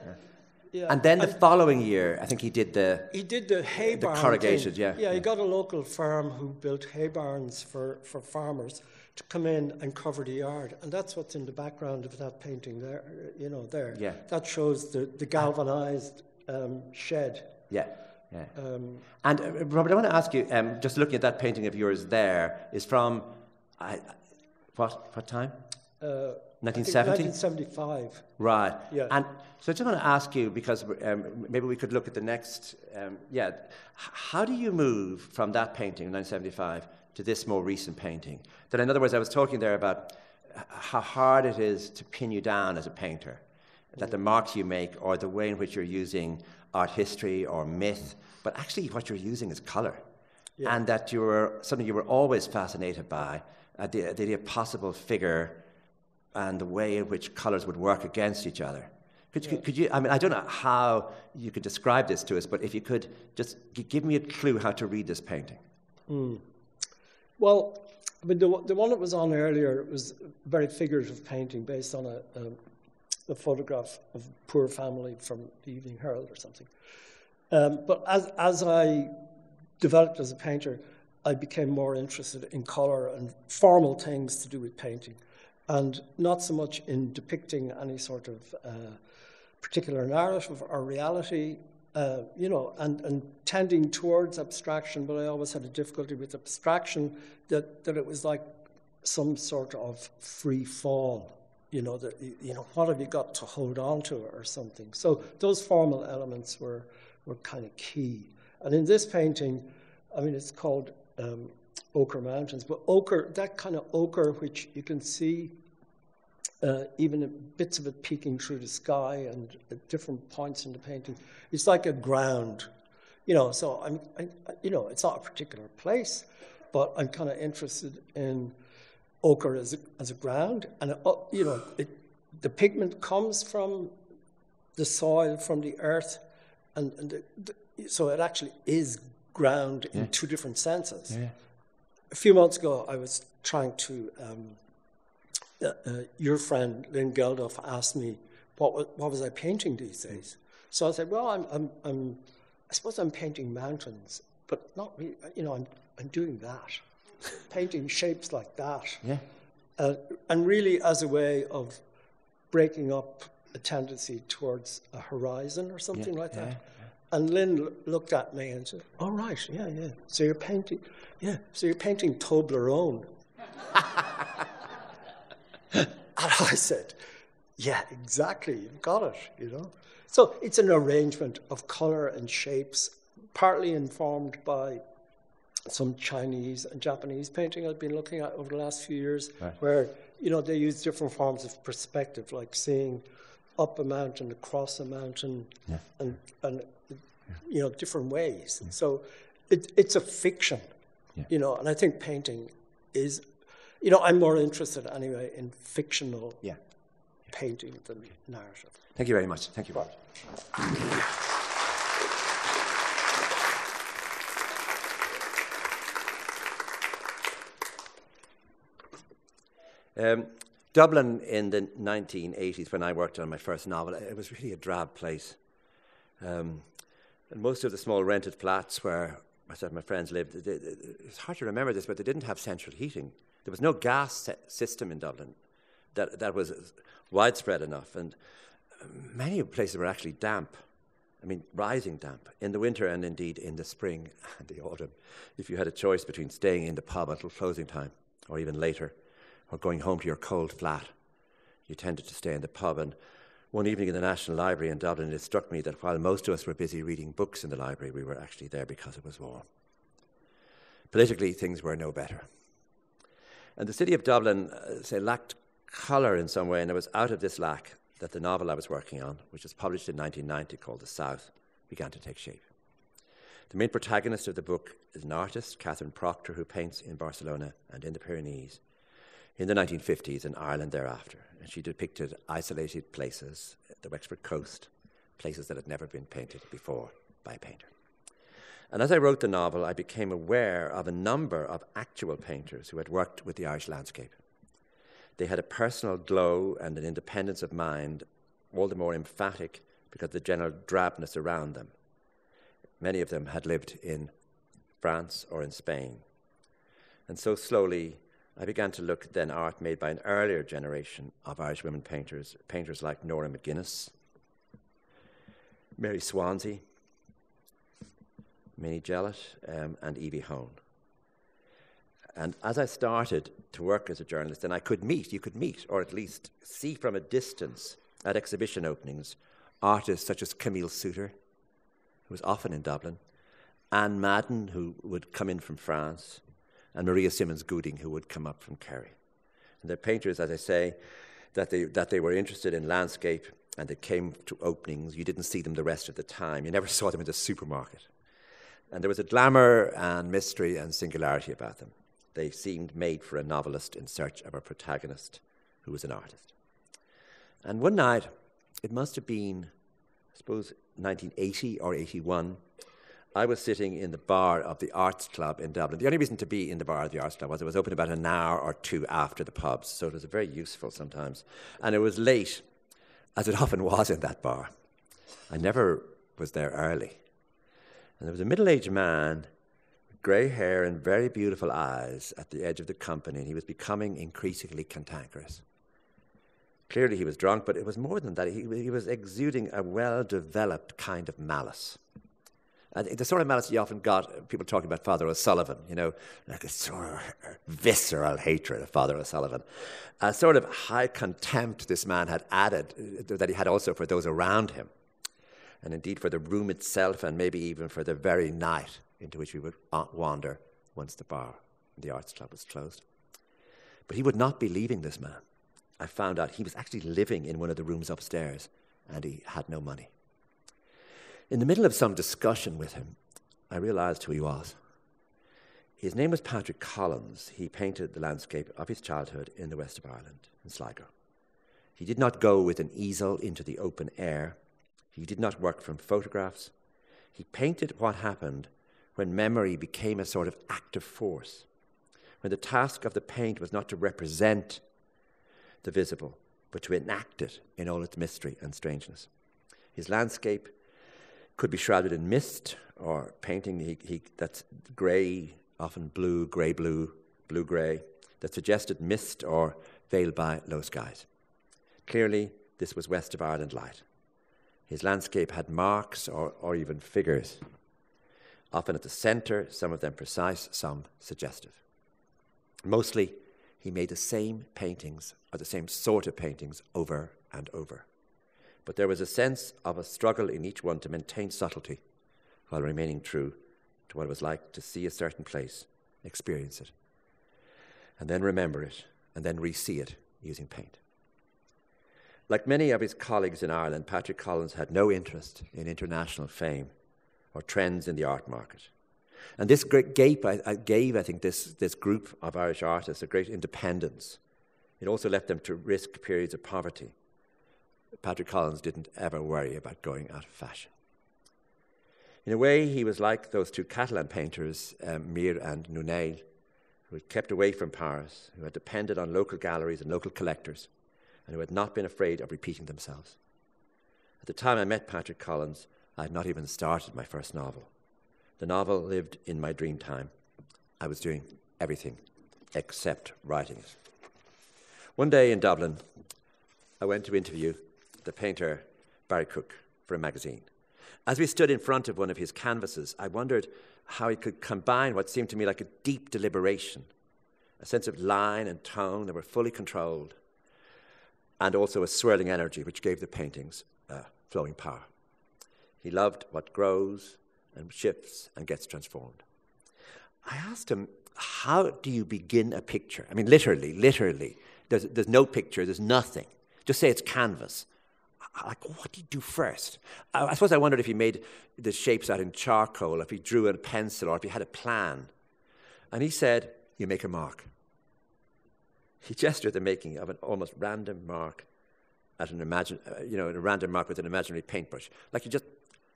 And then the following year, I think he did the hay barn. The corrugated, thing. He got a local firm who built hay barns for farmers to come in and cover the yard, and that's what's in the background of that painting there. There. Yeah. That shows the galvanized shed. Yeah. And Robert, I want to ask you, just looking at that painting of yours there, is from what time? 1970? 1975. Right. Yeah. And so I just want to ask you, because maybe we could look at the next, how do you move from that painting in 1975 to this more recent painting? That, in other words, I was talking there about how hard it is to pin you down as a painter, that the marks you make or the way in which you're using art history or myth, but actually what you're using is colour. Yeah. And that something you were always fascinated by, the idea of possible figure and the way in which colours would work against each other. Could you, I don't know how you could describe this to us, but if you could just give me a clue how to read this painting. Well, the one that was on earlier was a very figurative painting based on a photograph of a poor family from the Evening Herald or something. But as I developed as a painter, I became more interested in colour and formal things to do with painting, and not so much in depicting any sort of particular narrative or reality, and tending towards abstraction, but I always had a difficulty with abstraction, that it was like some sort of free fall, what have you got to hold on to or something. So those formal elements were kind of key. And in this painting, I mean, it's called Ochre Mountains, but ochre, that kind of ochre which you can see even bits of it peeking through the sky and at different points in the painting, it's like a ground, so it's not a particular place, but I'm kind of interested in ochre as a ground, and the pigment comes from the soil, from the earth, and so it actually is ground in two different senses. Yeah. A few months ago, I was trying to. Your friend Lynn Geldof asked me what was I painting these days. So I said, well, I suppose I'm painting mountains, but not really. I'm doing that, painting shapes like that. Yeah. And really as a way of breaking up a tendency towards a horizon or something like that. Yeah. And Lynn looked at me and said, "Oh right, yeah. So you're painting Toblerone." And I said, "Yeah, exactly. You've got it. So it's an arrangement of color and shapes, partly informed by some Chinese and Japanese painting I've been looking at over the last few years, right, where they use different forms of perspective, like seeing up a mountain, across a mountain, and different ways. Yeah. So it's a fiction, and I think painting is, I'm more interested anyway in fictional painting than narrative. Thank you very much. Thank you, Bob. Dublin in the 1980s, when I worked on my first novel, it was really a drab place. And most of the small rented flats where myself and my friends lived, it's hard to remember this, but they didn't have central heating. There was no gas system in Dublin that was widespread enough. And many places were actually damp. I mean, rising damp in the winter and indeed in the spring and the autumn. If you had a choice between staying in the pub until closing time or even later, or going home to your cold flat, you tended to stay in the pub. And one evening in the National Library in Dublin, it struck me that while most of us were busy reading books in the library, we were actually there because it was warm. Politically, things were no better. And the city of Dublin, lacked colour in some way, and it was out of this lack that the novel I was working on, which was published in 1990 called The South, began to take shape. The main protagonist of the book is an artist, Catherine Proctor, who paints in Barcelona and in the Pyrenees in the 1950s and Ireland thereafter. And she depicted isolated places, the Wexford coast, places that had never been painted before by a painter. And as I wrote the novel, I became aware of a number of actual painters who had worked with the Irish landscape. They had a personal glow and an independence of mind, all the more emphatic because of the general drabness around them. Many of them had lived in France or in Spain. And so slowly, I began to look at then art made by an earlier generation of Irish women painters like Nora McGuinness, Mary Swansea, Minnie Jellett, and Evie Hone. And as I started to work as a journalist, and you could meet, or at least see from a distance at exhibition openings, artists such as Camille Souter, who was often in Dublin, Anne Madden, who would come in from France, and Maria Simmons-Gooding, who would come up from Kerry. And they're painters, as I say, that they were interested in landscape, and they came to openings. You didn't see them the rest of the time. You never saw them in the supermarket. And there was a glamour and mystery and singularity about them. They seemed made for a novelist in search of a protagonist who was an artist. And one night, it must have been, I suppose, 1980 or 81, I was sitting in the bar of the Arts Club in Dublin. The only reason to be in the bar of the Arts Club was it was open about an hour or two after the pubs, so it was very useful sometimes. And it was late, as it often was in that bar. I never was there early. And there was a middle-aged man with grey hair and very beautiful eyes at the edge of the company, and he was becoming increasingly cantankerous. Clearly he was drunk, but it was more than that. He was exuding a well-developed kind of malice. The sort of malice you often got, people talking about Father O'Sullivan, like a sort of visceral hatred of Father O'Sullivan. A sort of high contempt this man had added, that he had also for those around him, and indeed for the room itself, and maybe even for the very night into which we would wander once the bar in the Arts Club was closed. But he would not be leaving this man. I found out he was actually living in one of the rooms upstairs, and he had no money. In the middle of some discussion with him, I realised who he was. His name was Patrick Collins. He painted the landscape of his childhood in the west of Ireland, in Sligo. He did not go with an easel into the open air. He did not work from photographs. He painted what happened when memory became a sort of active force, when the task of the paint was not to represent the visible, but to enact it in all its mystery and strangeness. His landscape could be shrouded in mist, or painting that's grey, often blue, grey-blue, blue-grey, that suggested mist or veiled by low skies. Clearly, this was west of Ireland light. His landscape had marks or even figures, often at the centre, some of them precise, some suggestive. Mostly, he made the same paintings, or the same sort of paintings, over and over. But there was a sense of a struggle in each one to maintain subtlety while remaining true to what it was like to see a certain place, experience it, and then remember it, and then re-see it using paint. Like many of his colleagues in Ireland, Patrick Collins had no interest in international fame or trends in the art market. And this gave, I think, this group of Irish artists a great independence. It also left them to risk periods of poverty. Patrick Collins didn't ever worry about going out of fashion. In a way, he was like those two Catalan painters, Mir and Nunez, who had kept away from Paris, who had depended on local galleries and local collectors, and who had not been afraid of repeating themselves. At the time I met Patrick Collins, I had not even started my first novel. The novel lived in my dream time. I was doing everything except writing it. One day in Dublin, I went to interview the painter Barry Cook for a magazine. As we stood in front of one of his canvases, I wondered how he could combine what seemed to me like a deep deliberation, a sense of line and tone that were fully controlled, and also a swirling energy which gave the paintings flowing power. He loved what grows and shifts and gets transformed. I asked him, how do you begin a picture? I mean, literally. There's no picture, there's nothing. Just say it's canvas. Like, what do you do first? I suppose I wondered if he made the shapes out in charcoal, if he drew in a pencil, or if he had a plan. And he said, you make a mark. He gestured the making of an almost random mark at a random mark with an imaginary paintbrush. Like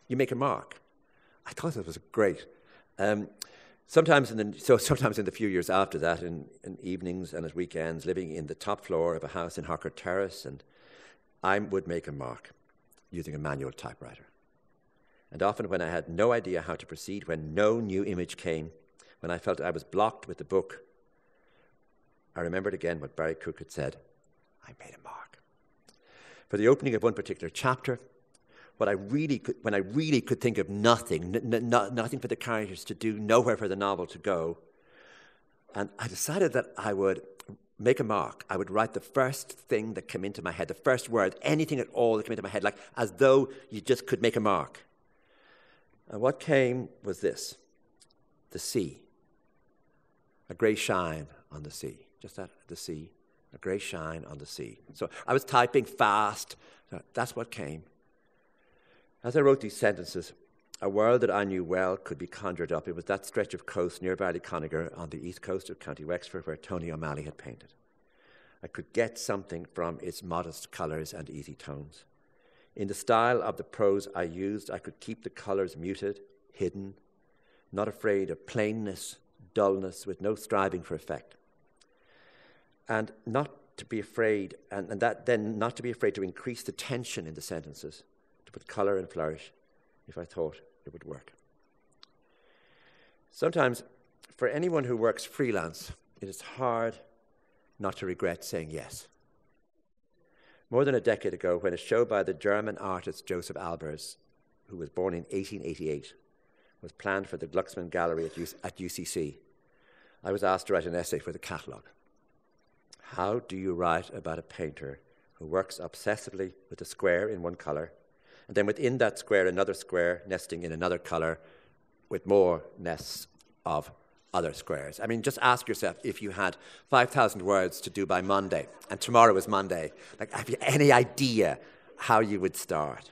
you make a mark. I thought that was great. Sometimes in the few years after that, in evenings and at weekends, living in the top floor of a house in Harcourt Terrace, and I would make a mark using a manual typewriter. And often when I had no idea how to proceed, when no new image came, when I felt I was blocked with the book, I remembered again what Barry Cook had said. I made a mark. For the opening of one particular chapter, when I really could think of nothing for the characters to do, nowhere for the novel to go, and I decided that I would make a mark. I would write the first thing that came into my head, the first word, anything at all that came into my head, like as though you just could make a mark. And what came was this: the sea. A grey shine on the sea. Just that, the sea. A grey shine on the sea. So I was typing fast. That's what came. As I wrote these sentences, a world that I knew well could be conjured up. It was that stretch of coast near Ballyconnegar on the east coast of County Wexford where Tony O'Malley had painted. I could get something from its modest colours and easy tones. In the style of the prose I used, I could keep the colours muted, hidden, not afraid of plainness, dullness, with no striving for effect. And not to be afraid, not to be afraid to increase the tension in the sentences, to put colour and flourish if I thought it would work. Sometimes, for anyone who works freelance, it is hard not to regret saying yes. More than a decade ago, when a show by the German artist Joseph Albers, who was born in 1888, was planned for the Glucksman Gallery at UCC, I was asked to write an essay for the catalogue. How do you write about a painter who works obsessively with a square in one colour, and then within that square another square nesting in another colour with more nests of other squares? I mean, just ask yourself, if you had 5,000 words to do by Monday, and tomorrow is Monday, like, have you any idea how you would start?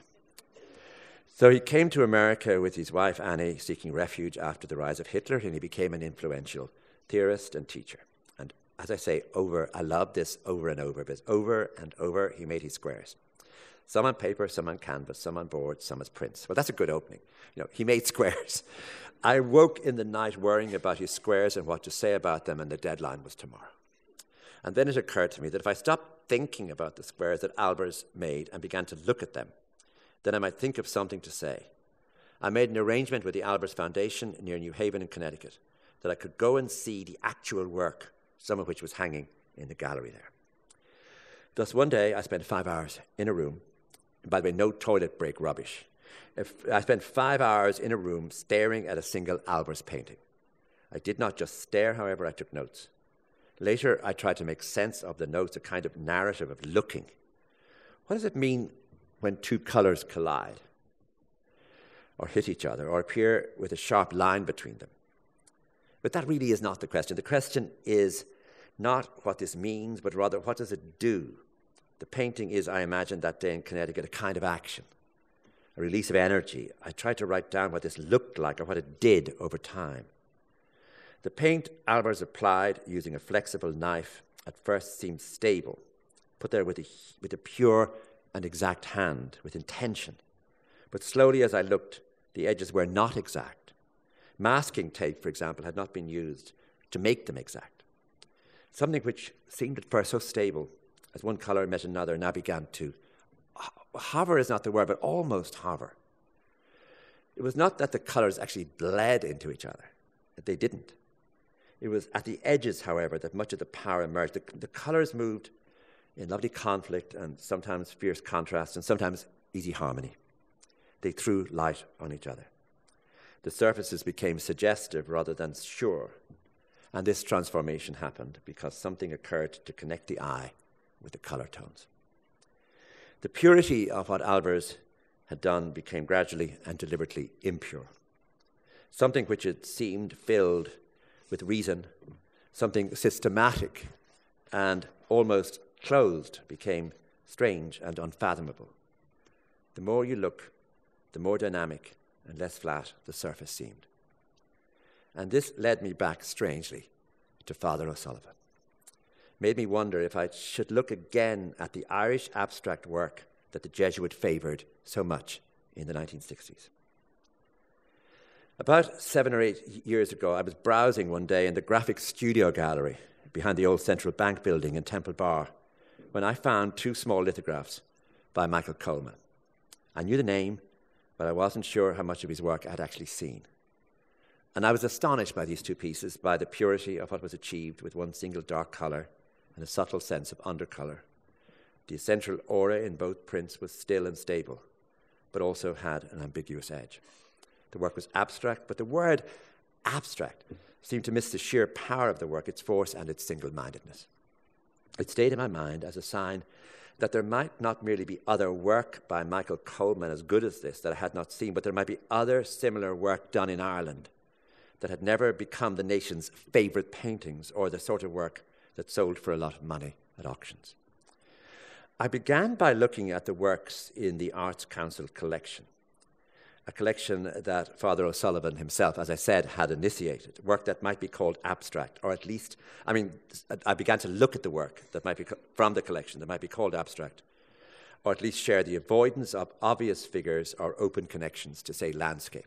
So he came to America with his wife Annie, seeking refuge after the rise of Hitler, and he became an influential theorist and teacher. And as I say, I love this over and over, because over and over he made his squares. Some on paper, some on canvas, some on board, some as prints. Well, that's a good opening. You know, he made squares. I woke in the night worrying about his squares and what to say about them, and the deadline was tomorrow. And then it occurred to me that if I stopped thinking about the squares that Albers made and began to look at them, then I might think of something to say. I made an arrangement with the Albers Foundation near New Haven in Connecticut that I could go and see the actual work, some of which was hanging in the gallery there. Thus, one day, I spent 5 hours in a room. And by the way, no toilet break rubbish. I spent 5 hours in a room staring at a single Albers painting. I did not just stare, however, I took notes. Later, I tried to make sense of the notes, a kind of narrative of looking. What does it mean when two colours collide, or hit each other, or appear with a sharp line between them? But that really is not the question. The question is not what this means, but rather what does it do? The painting is, I imagine, that day in Connecticut, a kind of action, a release of energy. I tried to write down what this looked like or what it did over time. The paint Albers applied using a flexible knife at first seemed stable, put there with a pure and exact hand, with intention. But slowly as I looked, the edges were not exact. Masking tape, for example, had not been used to make them exact. Something which seemed at first so stable, as one colour met another, now began to hover is not the word, but almost hover. It was not that the colours actually bled into each other, that they didn't. It was at the edges, however, that much of the power emerged. The colours moved in lovely conflict and sometimes fierce contrast and sometimes easy harmony. They threw light on each other. The surfaces became suggestive rather than sure. And this transformation happened because something occurred to connect the eye with the colour tones. The purity of what Albers had done became gradually and deliberately impure. Something which had seemed filled with reason, something systematic and almost closed, became strange and unfathomable. The more you look, the more dynamic and less flat the surface seemed. And this led me back strangely to Father O'Sullivan. Made me wonder if I should look again at the Irish abstract work that the Jesuit favoured so much in the 1960s. About 7 or 8 years ago, I was browsing one day in the Graphic Studio Gallery behind the old Central Bank building in Temple Bar when I found 2 small lithographs by Michael Coleman. I knew the name, but I wasn't sure how much of his work I had actually seen. And I was astonished by these 2 pieces, by the purity of what was achieved with one single dark colour and a subtle sense of undercolour. The essential aura in both prints was still and stable, but also had an ambiguous edge. The work was abstract, but the word abstract seemed to miss the sheer power of the work, its force and its single-mindedness. It stayed in my mind as a sign that there might not merely be other work by Michael Coleman as good as this that I had not seen, but there might be other similar work done in Ireland that had never become the nation's favourite paintings or the sort of work that sold for a lot of money at auctions. I began by looking at the works in the Arts Council collection, a collection that Father O'Sullivan himself, as I said, had initiated, work that might be called abstract, or at least, I began to look at the work that might be from the collection that might be called abstract, or at least share the avoidance of obvious figures or open connections to, say, landscape.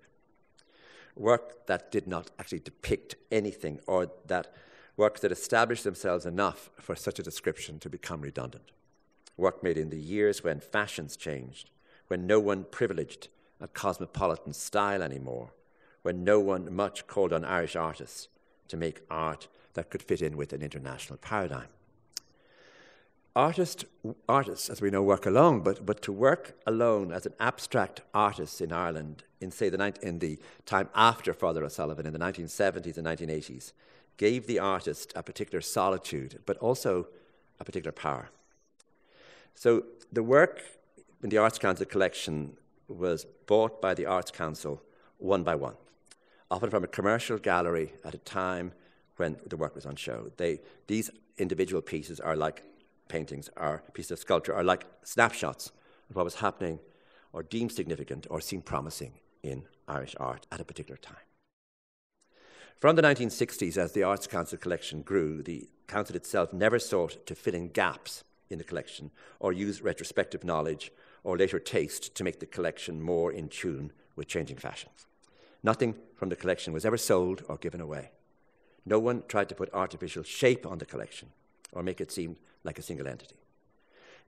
Work that did not actually depict anything, or that works that established themselves enough for such a description to become redundant. Work made in the years when fashions changed, when no one privileged a cosmopolitan style anymore, when no one much called on Irish artists to make art that could fit in with an international paradigm. artists, as we know, work alone, but to work alone as an abstract artist in Ireland in, say, in the time after Father O'Sullivan, in the 1970s and 1980s, gave the artist a particular solitude, but also a particular power. So the work in the Arts Council collection was bought by the Arts Council one by one, often from a commercial gallery at a time when the work was on show. These individual pieces are like paintings, or pieces of sculpture, are like snapshots of what was happening or deemed significant or seemed promising in Irish art at a particular time. From the 1960s, as the Arts Council collection grew, the Council itself never sought to fill in gaps in the collection or use retrospective knowledge or later taste to make the collection more in tune with changing fashions. Nothing from the collection was ever sold or given away. No one tried to put artificial shape on the collection or make it seem like a single entity.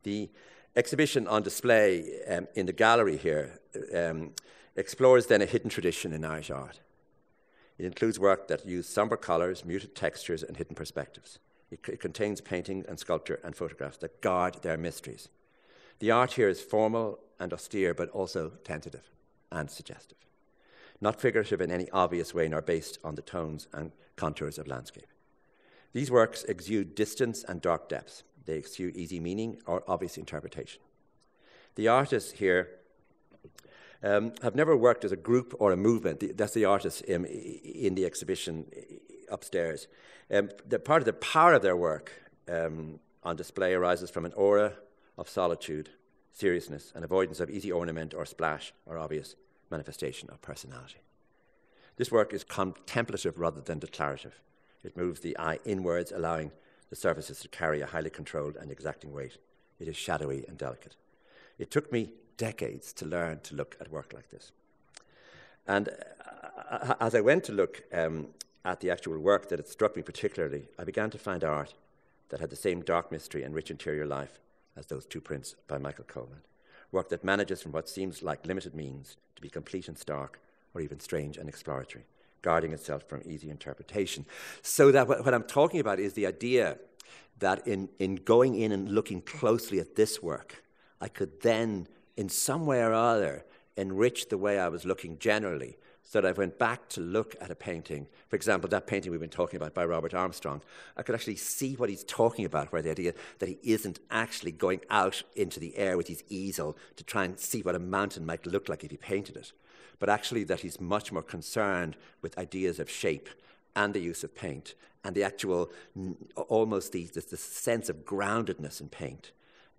The exhibition on display in the gallery here explores then a hidden tradition in Irish art. It includes work that use somber colours, muted textures, and hidden perspectives. It contains painting and sculpture and photographs that guard their mysteries. The art here is formal and austere, but also tentative and suggestive. Not figurative in any obvious way, nor based on the tones and contours of landscape. These works exude distance and dark depths. They exude easy meaning or obvious interpretation. The artists here have never worked as a group or a movement. That's the artists in the exhibition upstairs. Part of the power of their work on display arises from an aura of solitude, seriousness, and avoidance of easy ornament or splash or obvious manifestation of personality. This work is contemplative rather than declarative. It moves the eye inwards, allowing the surfaces to carry a highly controlled and exacting weight. It is shadowy and delicate. It took me decades to learn to look at work like this. And as I went to look at the actual work that had struck me particularly, I began to find art that had the same dark mystery and rich interior life as those two prints by Michael Coleman. Work that manages from what seems like limited means to be complete and stark, or even strange and exploratory, guarding itself from easy interpretation. So that what I'm talking about is the idea that in going in and looking closely at this work, I could then, in some way or other, enrich the way I was looking generally, so that I went back to look at a painting. For example, that painting we've been talking about by Robert Armstrong, I could actually see what he's talking about, where the idea that he isn't actually going out into the air with his easel to try and see what a mountain might look like if he painted it, but actually that he's much more concerned with ideas of shape and the use of paint and the actual, almost the sense of groundedness in paint.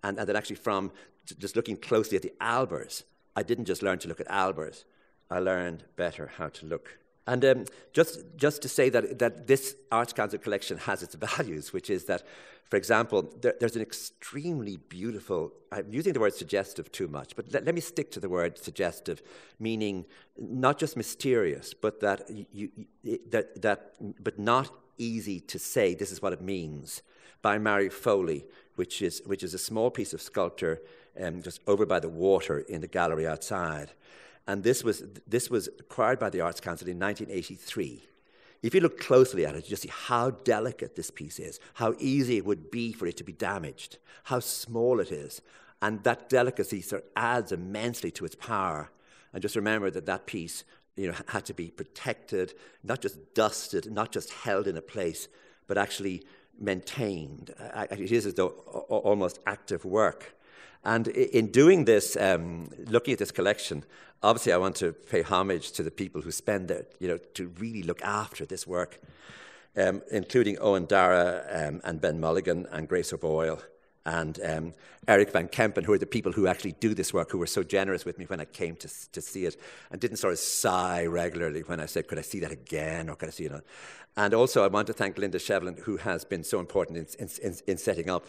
And that actually from just looking closely at the albers, I didn't just learn to look at albers, I learned better how to look. And just to say that this Arts Council collection has its values, which is that, for example, there's an extremely beautiful, I'm using the word suggestive too much, but let me stick to the word suggestive, meaning not just mysterious, but but not easy to say this is what it means, by Mary Foley, which is a small piece of sculpture just over by the water in the gallery outside. And this was acquired by the Arts Council in 1983. If you look closely at it, you just see how delicate this piece is, how easy it would be for it to be damaged, how small it is. And that delicacy sort of adds immensely to its power. And just remember that piece, had to be protected, not just dusted, not just held in a place, but actually maintained. It is as though almost active work. And in doing this, looking at this collection, obviously I want to pay homage to the people who spend to really look after this work, including Owen Dara and Ben Mulligan and Grace O'Boyle and Eric Van Kempen, who are the people who actually do this work, who were so generous with me when I came to see it and didn't sort of sigh regularly when I said, could I see that again, or could I see it? And also I want to thank Linda Shevlin, who has been so important in setting up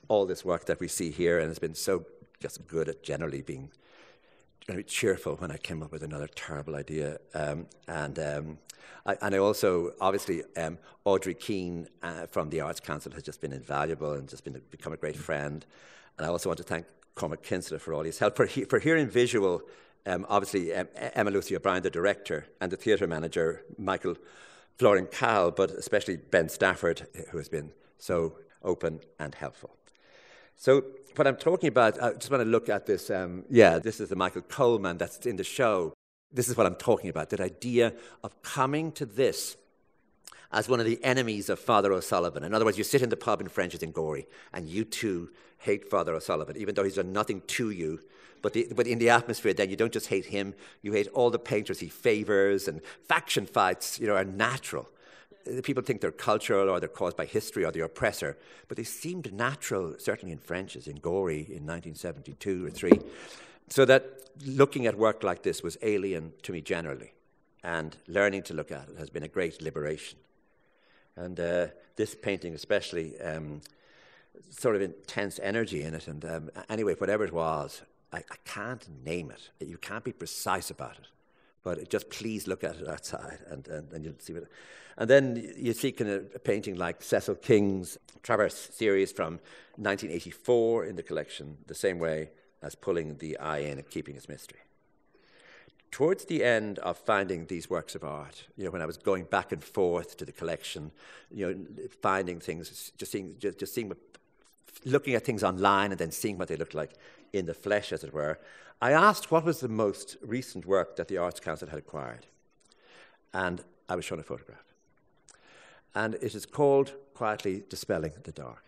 all this work that we see here, and has been so just good at generally being cheerful when I came up with another terrible idea. I also, obviously, Audrey Keane from the Arts Council has just been invaluable and just become a great friend. And I also want to thank Cormac Kinsella for all his help. For here in visual, obviously, Emma Lucy O'Brien, the director, and the theatre manager, Michael Florian Cal, but especially Ben Stafford, who has been so open and helpful. So what I'm talking about, I just want to look at this. This is the Michael Coleman that's in the show. This is what I'm talking about, that idea of coming to this as one of the enemies of Father O'Sullivan. In other words, you sit in the pub in French's in Gorey, and you too hate Father O'Sullivan, even though he's done nothing to you. But in the atmosphere, then, you don't just hate him, you hate all the painters he favours, and faction fights, are natural. People think they're cultural or they're caused by history or the oppressor, but they seemed natural, certainly in French's, in Gorey in 1972 or 3. So that looking at work like this was alien to me generally, and learning to look at it has been a great liberation. And this painting especially, sort of intense energy in it. And anyway, whatever it was, I can't name it. You can't be precise about it. But just please look at it outside and you'll see what. And then you see kind of a painting like Cecil King's Traverse series from 1984 in the collection, the same way as Pulling the Eye In and Keeping Its Mystery. Towards the end of finding these works of art, when I was going back and forth to the collection, finding things, just seeing looking at things online and then seeing what they looked like in the flesh, as it were, I asked what was the most recent work that the Arts Council had acquired. And I was shown a photograph. And it is called Quietly Dispelling the Dark.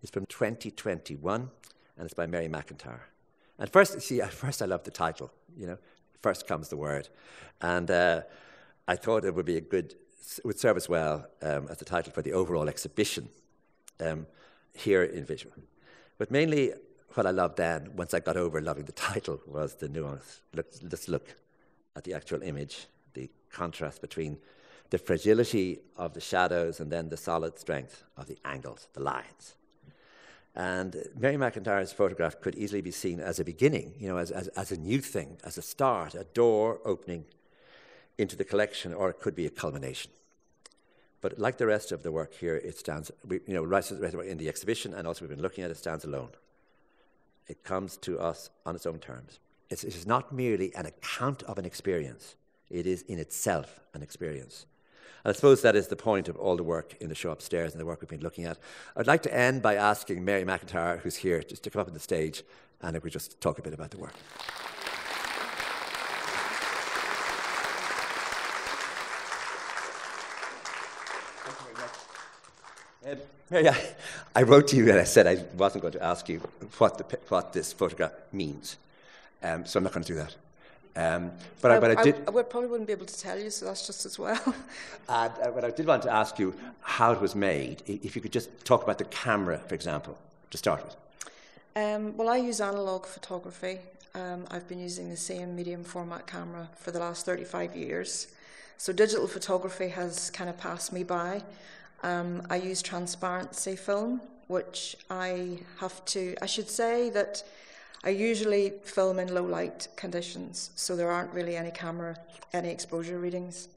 It's from 2021, and it's by Mary McIntyre. And first I loved the title, First comes the word. And I thought it would be would serve as well as the title for the overall exhibition here in Visual. But mainly what I loved then, once I got over loving the title, was the nuance. Let's look at the actual image, the contrast between the fragility of the shadows and then the solid strength of the angles, the lines. And Mary McIntyre's photograph could easily be seen as a beginning, as a new thing, as a start, a door opening into the collection, or it could be a culmination. But like the rest of the work here, it stands, right in the exhibition, and also we've been looking at it, stands alone. It comes to us on its own terms. It is not merely an account of an experience. It is in itself an experience. And I suppose that is the point of all the work in the show upstairs and the work we've been looking at. I'd like to end by asking Mary McIntyre, who's here, just to come up on the stage, and if we just talk a bit about the work. Mary, I wrote to you and I said I wasn't going to ask you what this photograph means, so I'm not going to do that. But I did. I probably wouldn't be able to tell you, so that's just as well. But I did want to ask you how it was made. If you could just talk about the camera, for example, to start with. Well, I use analog photography. I've been using the same medium format camera for the last 35 years. So digital photography has kind of passed me by. I use transparency film, which I should say that I usually film in low light conditions, so there aren't really any exposure readings.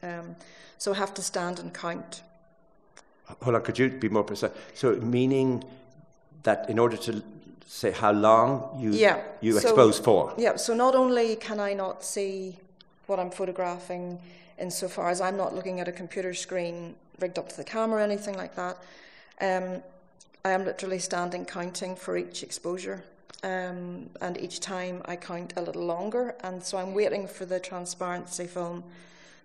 So I have to stand and count. Hold on, could you be more precise? So meaning that in order to say how long you expose for? Yeah, so not only can I not see what I'm photographing insofar as I'm not looking at a computer screen rigged up to the camera or anything like that, I am literally standing counting for each exposure. And each time I count a little longer, and so I'm waiting for the transparency film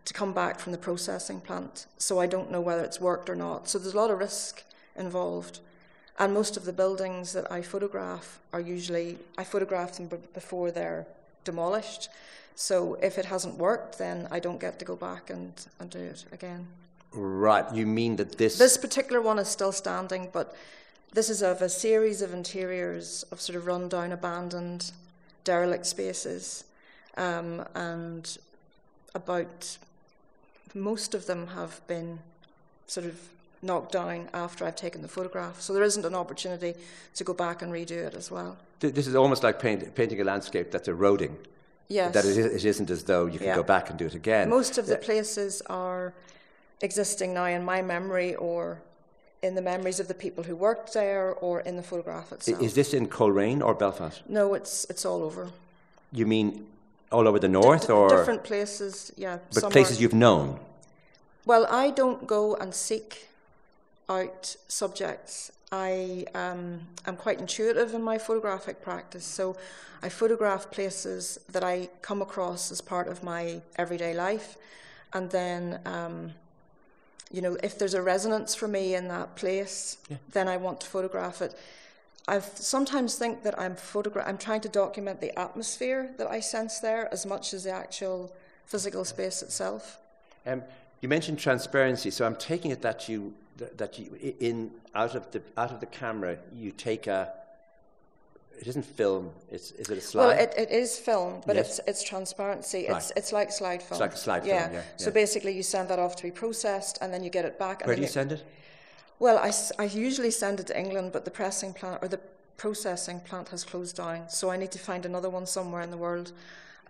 to come back from the processing plant, so I don't know whether it's worked or not. So there's a lot of risk involved, and most of the buildings that I photograph I photograph them before they're demolished, so if it hasn't worked, then I don't get to go back and do it again. Right, you mean that this particular one is still standing, but this is of a series of interiors of sort of run-down, abandoned, derelict spaces, and about most of them have been sort of knocked down after I've taken the photograph. So there isn't an opportunity to go back and redo it as well. This is almost like painting a landscape that's eroding. Yes. That it isn't as though you can go back and do it again. Most of the places are existing now in my memory or in the memories of the people who worked there or in the photograph itself. Is this in Coleraine or Belfast? No, it's all over. You mean all over the north or? Different places, yeah. But places you've known? Well, I don't go and seek out subjects. I'm quite intuitive in my photographic practice. So I photograph places that I come across as part of my everyday life. And then, if there's a resonance for me in that place, then I want to photograph it. I sometimes think that I'm trying to document the atmosphere that I sense there as much as the actual physical space itself. You mentioned transparency, so I'm taking it that you out of the camera you take it isn't film. Is it a slide? Well, it is film, but yes. it's transparency. Right. It's like slide film. It's like a slide film. Yeah. So basically, you send that off to be processed, and then you get it back. Where do you send it? Well, I usually send it to England, but the pressing plant or the processing plant has closed down, so I need to find another one somewhere in the world.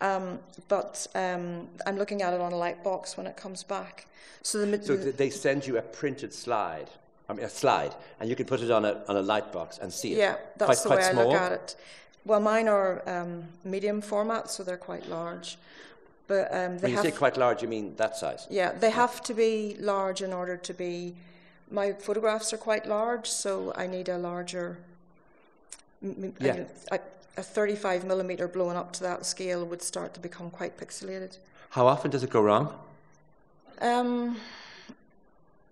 But I'm looking at it on a light box when it comes back. So they send you a printed slide. I mean, a slide, and you can put it on a light box and see it. Yeah, that's the way I small. look at it. Well, mine are medium format, so they're quite large. But when you say quite large, you mean that size? Yeah, they have to be large in order to be. My photographs are quite large, so I need a larger. A 35 millimeter blown up to that scale would start to become quite pixelated. How often does it go wrong?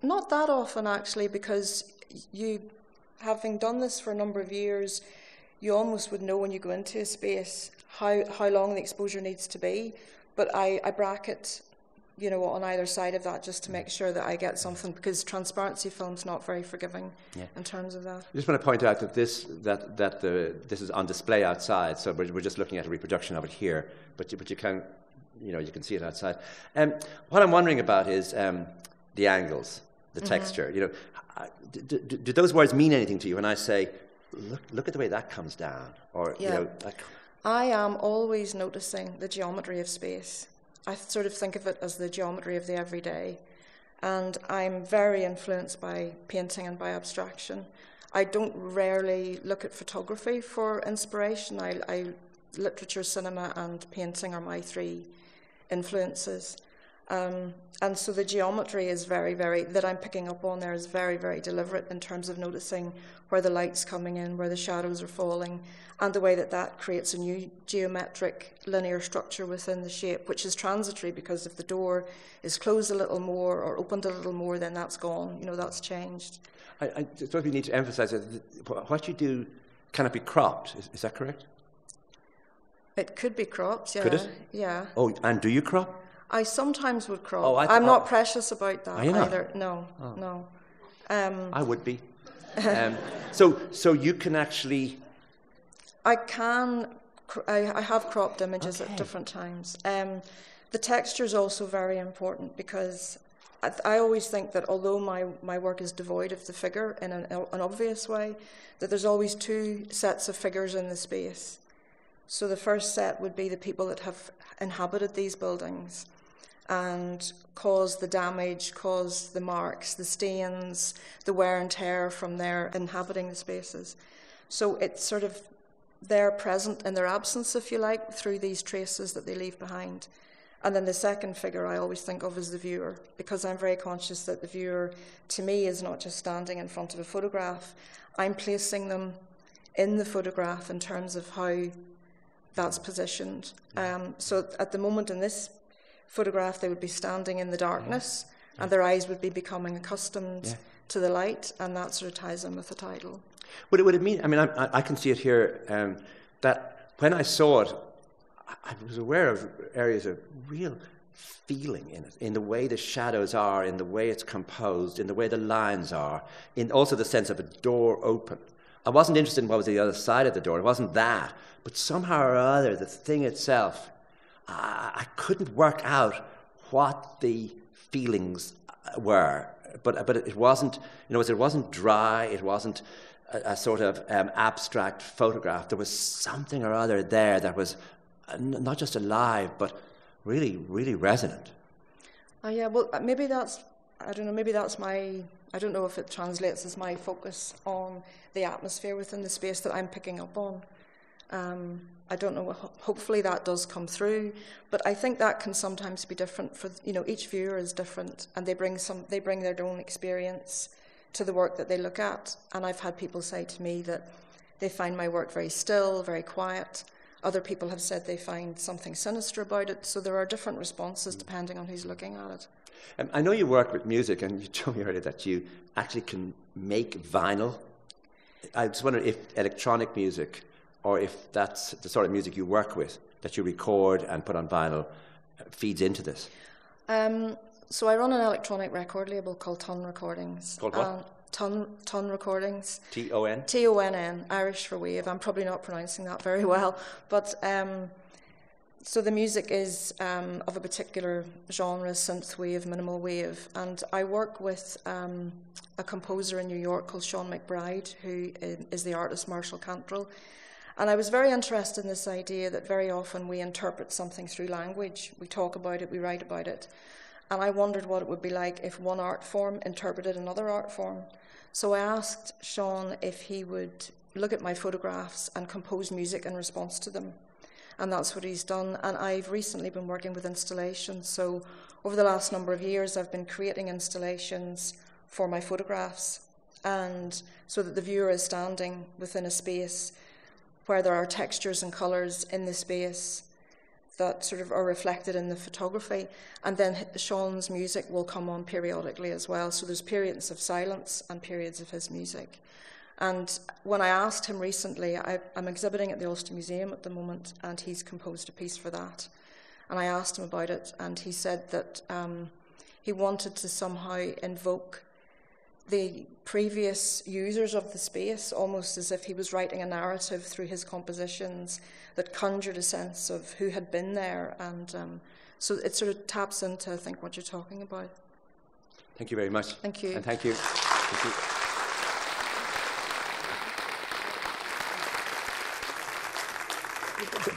Not that often, actually, because you, having done this for a number of years, you almost would know when you go into a space how long the exposure needs to be. But I bracket, on either side of that just to make sure that I get something, because transparency film's not very forgiving in terms of that. I just want to point out that this is on display outside, so we're just looking at a reproduction of it here, but you can you can see it outside. What I'm wondering about is the angles, the texture. Do those words mean anything to you when I say, look at the way that comes down, or I am always noticing the geometry of space. I sort of think of it as the geometry of the everyday. And I'm very influenced by painting and by abstraction. I don't rarely look at photography for inspiration. Literature, cinema, and painting are my three influences. And so the geometry is that I'm picking up on there is very, very deliberate in terms of noticing where the light's coming in, where the shadows are falling, and the way that creates a new geometric linear structure within the shape, which is transitory, because if the door is closed a little more or opened a little more, then that's gone, that's changed. I suppose we need to emphasize that what you do cannot be cropped, is that correct? It could be cropped, yeah. Could it? Yeah. Oh, and do you crop? I sometimes would crop. Oh, I'm not precious about that either. No. No. I would be. So you can actually... I have cropped images at different times. The texture is also very important, because I always think that although my work is devoid of the figure in an obvious way, that there's always two sets of figures in the space. So the first set would be the people that have inhabited these buildings and caused the damage, caused the marks, the stains, the wear and tear from their inhabiting the spaces. So it's sort of they're present in their absence, if you like, through these traces that they leave behind. And then the second figure I always think of as the viewer, because I'm very conscious that the viewer, to me, is not just standing in front of a photograph. I'm placing them in the photograph in terms of how that's positioned. So at the moment in this photograph, they would be standing in the darkness, and their eyes would be becoming accustomed to the light, and that sort of ties in with the title. Would it mean, I can see it here, that when I saw it, I was aware of areas of real feeling in it, in the way the shadows are, in the way it's composed, in the way the lines are, in also the sense of a door open. I wasn't interested in what was the other side of the door. It wasn't that. But somehow or other, the thing itself, I couldn't work out what the feelings were. But it wasn't, it wasn't dry. It wasn't a sort of abstract photograph. There was something or other there that was not just alive, but really, really resonant. Oh yeah, well maybe that's my, I don't know if it translates as my focus on the atmosphere within the space that I'm picking up on. I don't know, hopefully that does come through, but I think that can sometimes be different for, each viewer is different, and they bring their own experience to the work that they look at. And I've had people say to me that they find my work very still, very quiet. Other people have said they find something sinister about it. So there are different responses depending on who's looking at it. I know you work with music, and you told me earlier that you actually can make vinyl. I was wondering if electronic music, or if that's the sort of music you work with, that you record and put on vinyl, feeds into this. So I run an electronic record label called Ton Recordings. Called what? Ton Recordings. T-O-N? T-O-N-N, Irish for wave. I'm probably not pronouncing that very well. But so the music is of a particular genre, synth wave, minimal wave. And I work with a composer in New York called Sean McBride, who is the artist Marshall Cantrell. And I was very interested in this idea that very often we interpret something through language. We talk about it, we write about it. And I wondered what it would be like if one art form interpreted another art form. So I asked Sean if he would look at my photographs and compose music in response to them. And that's what he's done. And I've recently been working with installations. So over the last number of years, I've been creating installations for my photographs, and so that the viewer is standing within a space where there are textures and colours in the space that sort of are reflected in the photography. And then Sean's music will come on periodically as well. So there's periods of silence and periods of his music. And when I asked him recently, I'm exhibiting at the Ulster Museum at the moment, and he's composed a piece for that. And I asked him about it, and he said that he wanted to somehow invoke the previous users of the space, almost as if he was writing a narrative through his compositions that conjured a sense of who had been there. And so it sort of taps into, I think, what you're talking about. Thank you very much. Thank you. And thank you. Thank you.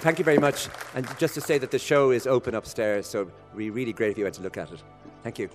Thank you very much. And just to say that the show is open upstairs, so it'd be really great if you went to look at it. Thank you.